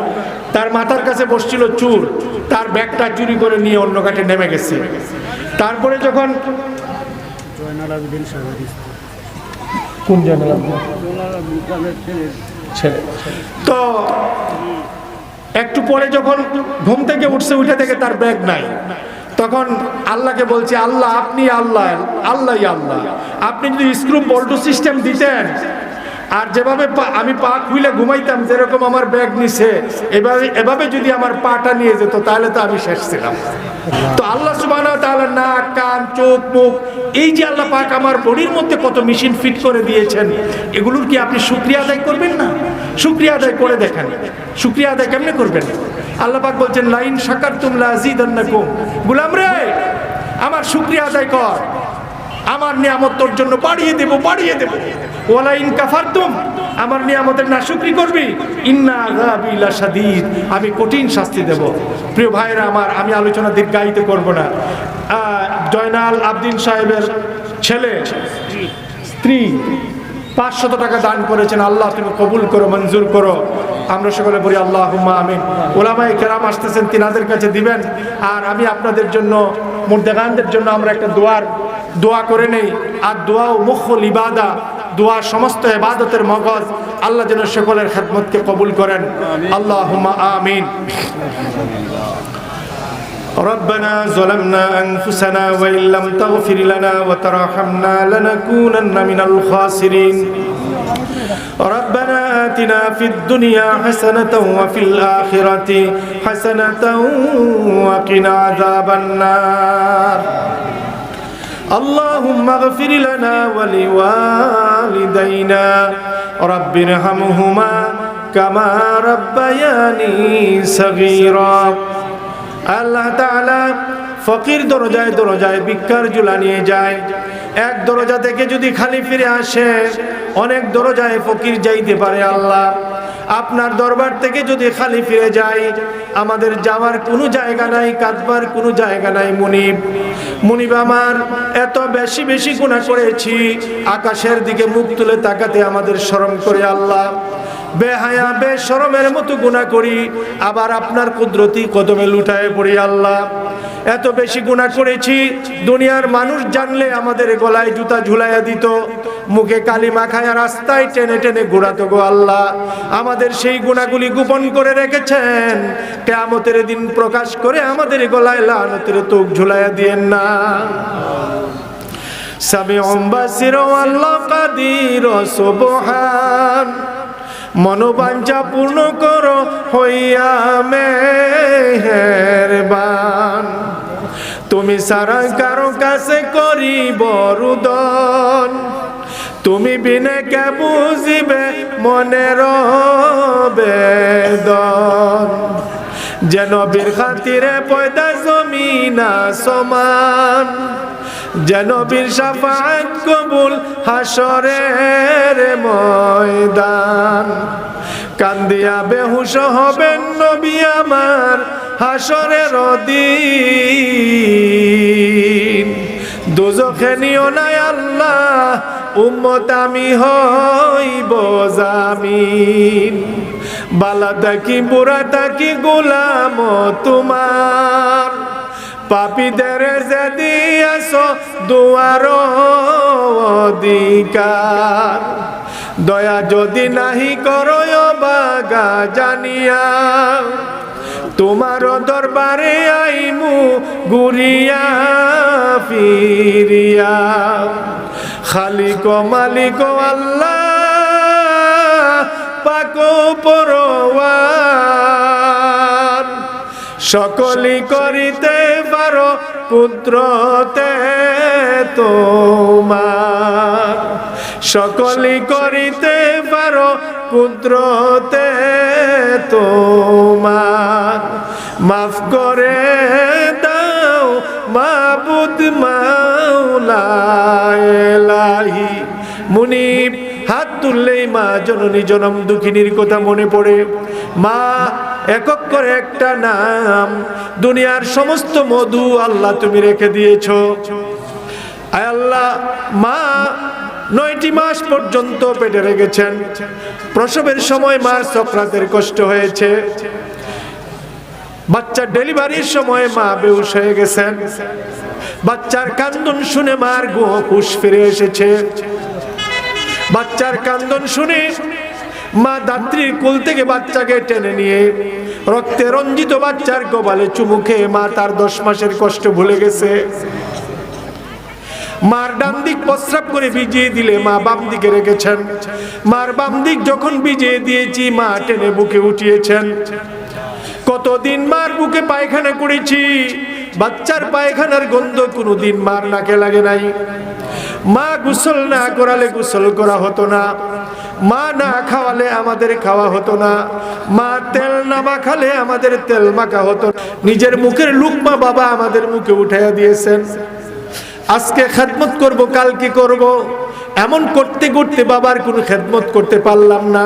তার মাথার কাছে বসছিল চোর, তার ব্যাগটা চুরি করে নিয়ে অন্য ঘাটে নেমে গেছে। তারপরে যখন কোন তো একটু পরে যখন ঘুম থেকে উঠছে, উঠে থেকে তার ব্যাগ নাই, তখন আল্লাহকে বলছে, আল্লাহ আপনি আল্লাহ, আল্লাহ আল্লাহ, আপনি যদি স্ক্রু বোল্টো সিস্টেম দিতেন, আর যেভাবে আমি পা খুলে ঘুমাইতাম, যেরকম আমার ব্যাগ নিছে, এভাবে যদি আমার পাটা নিয়ে যেত, তাহলে তো আমি শেষ ছিলাম। তো আল্লাহ সুবহানাহু ওয়া তাআলা নাক, কান, চোখ, মুখ, এই যে আল্লাহ পাক আমার বডির মধ্যে কত মেশিন ফিট করে দিয়েছেন, এগুলোর কি আপনি শুকরিয়া আদায় করবেন না? শুকরিয়া আদায় করে দেখেন। শুকরিয়া আদায় কেমনে করবেন? আল্লাহ পাক বলছেন, লাইন শাকারতুম লাযীদান্নাকুম। গোলাম রে, আমার শুকরিয়া আদায় কর, আমার নিয়ামত তোর জন্য বাড়িয়ে দেব, বাড়িয়ে দেব। ওয়ালা ইন কাফারতুম, আমার নিয়ামতের নাশুকরি করবি, ইন্না আযাবি লাশাদীদ, আমি কঠিন শাস্তি দেব। প্রিয় ভাইরা আমার, আমি আলোচনা দীর্ঘায়িত করব না। জয়নাল আবদিন সাহেবের ছেলে স্ত্রী 500 টাকা দান করেছেন। আল্লাহ তুমি কবুল করো, মঞ্জুর করো। আমরা সকলে বলি আল্লাহুম্মা আমিন। ওলামায়ে কেরাম আসতেছেন, তিনাদের কাছে দিবেন। আর আমি আপনাদের জন্য, মুর্দাগানদের জন্য আমরা একটা দোয়া করে নেই। আর দোয়াও মুখুল ইবাদা, দোয়া সমস্ত ইবাদতের মগজ। আল্লাহ যেন সকলের খেদমতকে কবুল করেন। আল্লাহুম্মা আমিন। ربنا ظلمنا أنفسنا وإن لم تغفر لنا وترحمنا لنكونن من الخاسرين ربنا آتنا في الدنيا حسنة وفي الآخرة حسنة وقنا عذاب النار اللهم اغفر لنا ولوالدينا رب ارحمهما كما ربياني صغيرا আল্লাহ তাআলা ফকির দরজায় দরজায় ভিক্ষার ঝুলা নিয়ে যায়। এক দরজা থেকে যদি খালি ফিরে আসে, অনেক দরজায় ফকির যাইতে পারে। আল্লাহ, আপনার দরবার থেকে যদি খালি ফিরে যায়, আমাদের যাওয়ার কোনো জায়গা নাই, কাঁদবার কোনো জায়গা নাই। মুনিব আমার এত বেশি বেশি গুনাহ করেছি, আকাশের দিকে মুখ তুলে তাকাতে আমাদের শরম করে। আল্লাহ, বেহায়া বেশরমের মতো গুনাহ করি, আবার আপনার কুদরতি কদমে লুটায়ে পড়ি। আল্লাহ, এত বেশি গুনাহ করেছি, দুনিয়ার মানুষ জানলে আমাদের গলায় জুতা ঝুলাইয়া দিত, মুখে কালি মাখায়া রাস্তায় টেনে টেনে ঘোরাতো গো। আল্লাহ, আমাদের সেই গুনাহগুলি গোপন করে রেখেছেন, কিয়ামতের দিন প্রকাশ করে আমাদের গলায় লানতের তোক ঝুলাইয়া দিয়েন না। সামিউম বাসির আল্লাহ কাদির সুবহান, মনোবাঞ্ছা পূর্ণ করো হইয়া মেহেরবান। তুমি সারা কারো কাছে করিব রুদন, তুমি বিনে কে বুঝিবে মনের বেদন। যেন বীর খাতিরে পয়দা জমিন আসমান, যেন বীর শাফাআত কবুল হাসরের ময়দান। কান্দিয়া বেহুশ হবেন নবী আমার হাসরের দিন। দোজখে নিও না আল্লাহ, উম্মত আমি হইব জামিন। বালা তাকি বুড়া তাকি গোলাম তোমার, পাপীদের যে দিয়াছ দুয়ার অধিকার। দয়া যদি নাহি করো বাগা জানিয়া, তোমার দরবারে আইমু ঘুরিয়া ফিরিয়া। খালিক মালিক আল্লাহ পাক পরওয়ার, সকলি করিতে পারো কুদরতে তোমার। সকলি করিতে পারো কুদরতে তোমার। মাফ করে দাও মাবুদ মাওলা ইলাহি। মুনিব হাত তুললেই মা জননী জনম দুঃখিনীর কথা মনে পড়ে। মা একক করে একটা নাম, দুনিয়ার সমস্ত মধু আল্লাহ তুমি রেখে দিয়েছো। আয় আল্লাহ, মা 9টি মাস পর্যন্ত পেটে রেখেছেন। প্রসবের সময় মার সকরাতের কষ্ট হয়েছে। বাচ্চার ডেলিভারির সময় মা বেহুশ হয়ে গেছেন। বাচ্চার কান্দন শুনে মার হুঁশ ফিরে এসেছে। বাচ্চার কান্দন শুনে মা দাত্রীর কোল থেকে বাচ্চাকে টেনে নিয়ে রক্তে রঞ্জিত বাচ্চার কপালে চুমু খেয়ে মা তার 10 মাসের কষ্ট ভুলে গেছে। মার ডান দিক প্রস্রাব করে ভিজিয়ে দিলে মা বাম দিকে রেখেছেন। মার বাম দিক যখন ভিজিয়ে দিয়েছি মা টেনে বুকে উঠিয়েছেন। কতদিন মার বুকে পায়খানা করেছি, বাচ্চার পায়খানার গন্ধ কোনোদিন মার নাকে লাগে নাই। মা গোসল না করালে গোসল করা হতো না, মা না খাওয়ালে আমাদের খাওয়া হতো না, মা তেল না মাখালে আমাদের তেল মাখা হতো। নিজের মুখের লুকমা বাবা আমাদের মুখে উঠাইয়া দিয়েছেন। আজকে খেদমত করব, কালকে করব, এমন করতে করতে বাবার কোনো খেদমত করতে পারলাম না।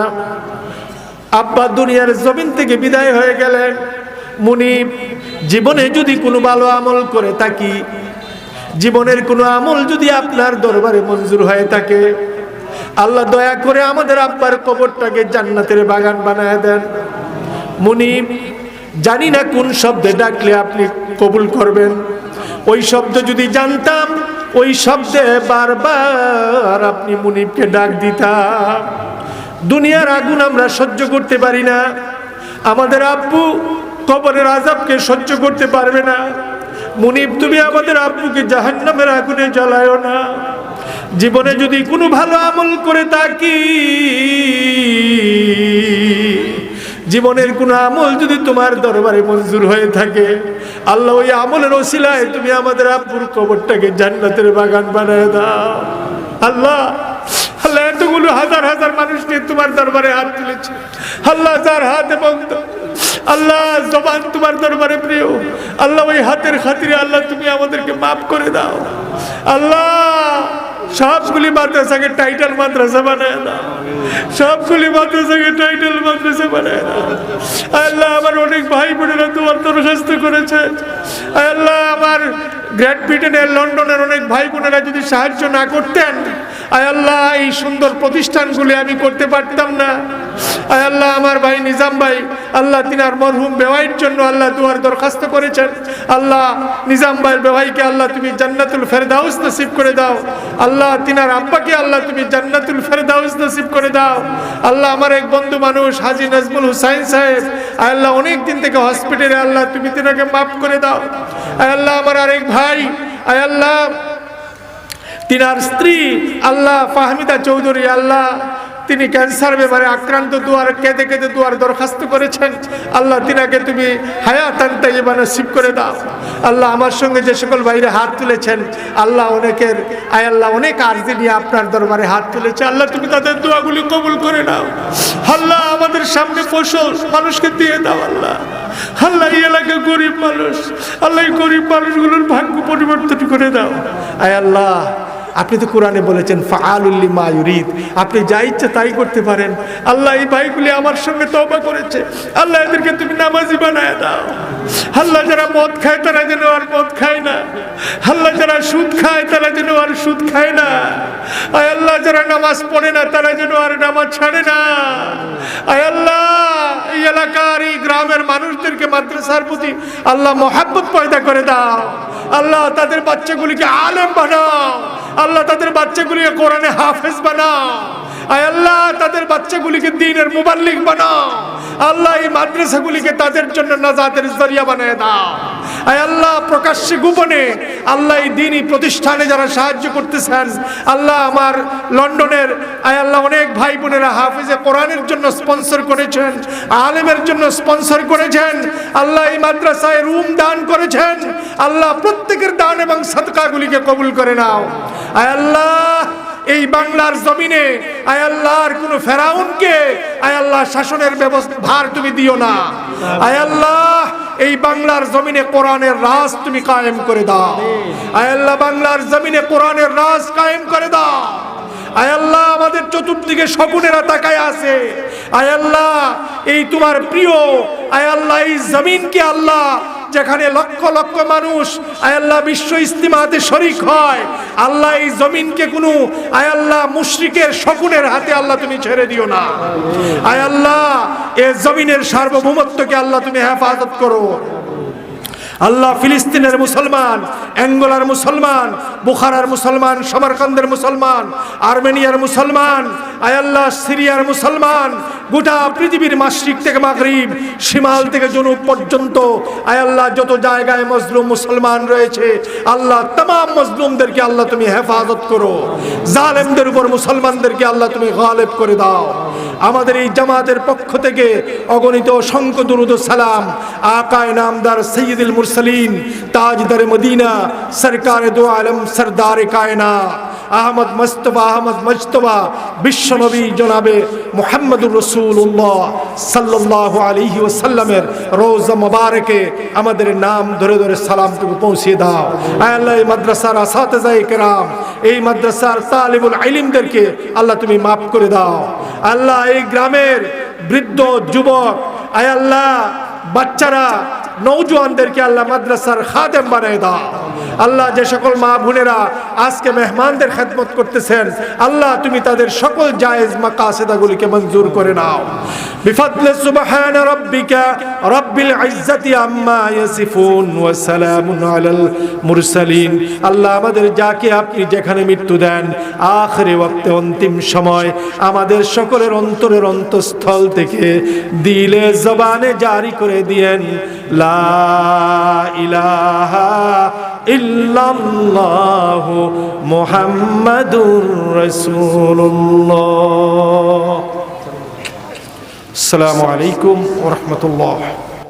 আব্বা দুনিয়ার জমিন থেকে বিদায় হয়ে গেলেন। মুনিব, জীবনে যদি কোনো ভালো আমল করে থাকি, জীবনের কোনো আমল যদি আপনার দরবারে মঞ্জুর হয়ে থাকে, আল্লাহ দয়া করে আমাদের আব্বার কবরটাকে জান্নাতের বাগান বানায় দেন। মুনিব, জানি না কোন শব্দে ডাকলে আপনি কবুল করবেন। ওই শব্দ যদি জানতাম, ওই শব্দে বারবার আপনি মুনিবকে ডাক দিতাম। দুনিয়ার আগুন আমরা সহ্য করতে পারি না, আমাদের আব্বু কবরের আযাবকে সহ্য করতে পারবে না। মুনিব, তুমি আমাদের আব্বুকে জাহান্নামের আগুনে জ্বালায়ও না। জীবনে যদি কোনো ভালো আমল করে থাকি, জীবনের কোনো আমল যদি তোমার দরবারে মঞ্জুর হয়ে থাকে, আল্লাহ ওই আমলের ওসিলায় তুমি আমাদের আব্বুর কবরটাকে জান্নাতের বাগান বানায় দাও। আল্লাহ, আল্লাহ, এতগুলো হাজার হাজার মানুষ নিয়ে তোমার দরবারে হাত তুলেছে। আল্লাহ, যার হাতে বন্ধ, আল্লাহ জবান তোমার দরবারে প্রিয়, আল্লাহ ওই হাতের খাতিরে আল্লাহ তুমি আমাদেরকে মাফ করে দাও। আল্লাহ, সবগুলি মাদ্রাসাকে টাইটেল মাদ্রাসা বানায় দাও, সবগুলি মাদ্রাসাকে টাইটেল মাদ্রাসা বানায় দাও। আল্লাহ, আমার অনেক ভাই বোনেরা তোমার দরখাস্ত করেছে। আল্লাহ, আমার গ্রেট ব্রিটেনের, লন্ডনের অনেক ভাই বোনেরা যদি সাহায্য না করতেন, আয় আল্লাহ, এই সুন্দর প্রতিষ্ঠানগুলি আমি করতে পারতাম না। আয় আল্লাহ, আমার ভাই নিজাম ভাই, আল্লাহ তিনার মরহুম বেওয়াইয়ের জন্য আল্লাহ দুয়ার দরখাস্ত করেছেন। আল্লাহ, নিজাম ভাইয়ের বেওয়াইকে আল্লাহ তুমি জান্নাতুল ফেরদাউস নসিব করে দাও। আল্লাহ, তিনার আব্বাকে আল্লাহ তুমি জান্নাতুল ফেরদাউস নসিব করে দাও। আল্লাহ, আমার এক বন্ধু মানুষ হাজী নাজমুল হুসাইন সাহেব, আয় আল্লাহ অনেক দিন থেকে হসপিটালে, আল্লাহ তুমি তিনাকে মাফ করে দাও। আয় আল্লাহ, আমার আরেক ভাই, আয় আল্লাহ তিনার স্ত্রী আল্লাহ ফাহমিদা চৌধুরী, আল্লাহ তিনি ক্যান্সার ব্যাপারে আক্রান্ত, দুয়ার কেঁদে কেঁদে দুয়ার দরখাস্ত করেছেন। আল্লাহ তিনাকে তুমি হায়াতান তাইয়্যিবা নসিব করে দাও। আল্লাহ, আমার সঙ্গে যে সকল ভাইরা হাত তুলেছেন, আল্লাহ অনেকের, আয় আল্লাহ অনেক আরজি নিয়ে আপনার দরবারে হাত তুলেছে, আল্লাহ তুমি তাদের দোয়াগুলি কবুল করে নাও। আল্লাহ, আমাদের সামনে ফসল মানুষকে দিয়ে দাও। আল্লাহ, আল্লাহ এই এলাকায় গরিব মানুষ, আল্লাহ এই গরিব মানুষগুলোর ভাগ্য পরিবর্তন করে দাও। আয় আল্লাহ, আপনি তো কোরআনে বলেছেন ফাআলুল লিমা ইউরিদ, আপনি যা ইচ্ছা তাই করতে পারেন। আল্লাহ, এই ভাইগুলি আমার সঙ্গে তওবা করেছে, আল্লাহ এদেরকে তুমি নামাজি বানায় দাও। আল্লাহ, যারা মদ খায় তারা যেন আর মদ খায় না। আল্লাহ, যারা সুদ খায় তারা যেন আর সুদ খায় না। আয় আল্লাহ, যারা নামাজ পড়ে না তারা যেন আর নামাজ ছাড়ে না। আয় আল্লাহ, এই এলাকার, এই গ্রামের মানুষদেরকে মাদ্রাসার প্রতি আল্লাহ মহাব্বত পয়দা করে দাও। আল্লাহ, তাদের বাচ্চাগুলিকে আলেম বানাও। আল্লাহ, তাদের বাচ্চাগুলিকে কোরআনে হাফেজ বানাও। আয় আল্লাহ, তাদের বাচ্চাগুলিকে দ্বীনের মুবাল্লিগ বানাও। আল্লাহ, এই মাদ্রাসাগুলিকে তাদের জন্য নাজাতের জরিয়া বানিয়ে দাও। আয় আল্লাহ, প্রকাশ্যে গোপনে আল্লাহ এই দ্বীনি প্রতিষ্ঠানে যারা সাহায্য করতেছেন, আল্লাহ আমার লন্ডনের, আয় আল্লাহ অনেক ভাই বোনেরা হাফেজে কোরআনের জন্য স্পন্সর করেছেন, আলেমের জন্য স্পন্সর করেছেন। আল্লাহ, এই মাদ্রাসায় রুম দান করেছেন। আল্লাহ, প্রত্যেকের দান এবং সাদকাগুলিকে কবুল করে নাও। আয় আল্লাহ, এই বাংলার জমিনে আয় আল্লাহর কোন ফেরাউনকে আয় আল্লাহ শাসনের ব্যবস্থা ভার তুমি দিও না। আয় আল্লাহ, এই বাংলার জমিনে কোরআনের রাজ তুমি কায়েম করে দাও। আয় আল্লাহ, বাংলার জমিনে কোরআনের রাজ কায়েম করে দাও। আয় আল্লাহ, আমাদের চতুর্দিকে শকুনেরা তাকায় আছে। আয় আল্লাহ, এই তোমার প্রিয় আয় আল্লাহ এই জমিনকে আল্লাহ, যেখানে লক্ষ লক্ষ মানুষ আয় আল্লাহ বিশ্ব ইস্তিমাতে শরীক হয়, আল্লাহ এই জমিনকে কোনো আয় আল্লাহ মুশরিকের শকুনের হাতে আল্লাহ তুমি ছেড়ে দিও না। আয় আল্লাহ, এই জমিনের সার্বভৌমত্বকে আল্লাহ তুমি হেফাজত করো। আল্লাহ, ফিলিস্তিনের মুসলমান, অ্যাঙ্গোলার মুসলমান, বুখারার মুসলমান, সমরকন্দের মুসলমান, আর্মেনিয়ার মুসলমান, আয় আল্লাহ সিরিয়ার মুসলমান, গোটা পৃথিবীর মাশরিক থেকে মাগরিব, শিমাল থেকে জনুব পর্যন্ত আয় আল্লাহ যত জায়গায় মজলুম মুসলমান রয়েছে, আল্লাহ तमाम মজলুমদেরকে আল্লাহ তুমি হেফাজত করো। জালেমদের উপর মুসলমানদেরকে আল্লাহ তুমি গালেব করে দাও। আমাদের এই জামাতের পক্ষ থেকে অগণিত অসংখ্য দুরূদ ও সালাম আকায়ে নামদার সৈয়দুল মুরসালিন, তাজদার মদিনা, সরকারে দো আলম, সরদার কায়নাত আহমদ মুস্তফা আহমদ মুজতবা বিশ্বনবী জনাবে মুহাম্মদুর রাসূলুল্লাহ সাল্লাল্লাহু আলাইহি ওয়াসাল্লামের রওজা মুবারকে আমাদের নাম ধরে ধরে সালামটুকু পৌঁছে দাও। আয় আল্লাহ, এই মাদ্রাসার আসাতেজায়ে কেরাম, এই মাদ্রাসার তালিবুল ইলমদেরকে আল্লাহ তুমি মাফ করে দাও। আল্লাহ, এই গ্রামের বৃদ্ধ যুবক, আয় আল্লাহ, বাচ্চারা, নওজোয়ানদেরকে আল্লাহ মাদ্রাসার খাদেম বানিয়ে দাও। আল্লাহ, যে সকল মা বোনেরা আজকে মেহমানদের খেদমত করতেছেন, আল্লাহ তুমি তাদের সকল জায়েজ মাকাসিদাগুলিকে মঞ্জুর করে নাও। বিফাদলি সুবহান রাব্বিকা রাব্বিল ইজ্জাতি আম্মা ইয়াসিফুন ওয়া সালামুন আলাল মুরসালিন। আল্লাহ, আমাদের যাকে আপনি যেখানে মৃত্যু দেন আখিরি ওয়াক্তে অন্তিম সময়, আমাদের সকলের অন্তরের অন্তঃস্থল থেকে দিলে জবানে জারি করে দিয়েন লা ইলাহা ইল্লাল্লাহু মুহাম্মাদুর রাসূলুল্লাহ। আসসালামু আলাইকুম ওয়া রাহমাতুল্লাহ।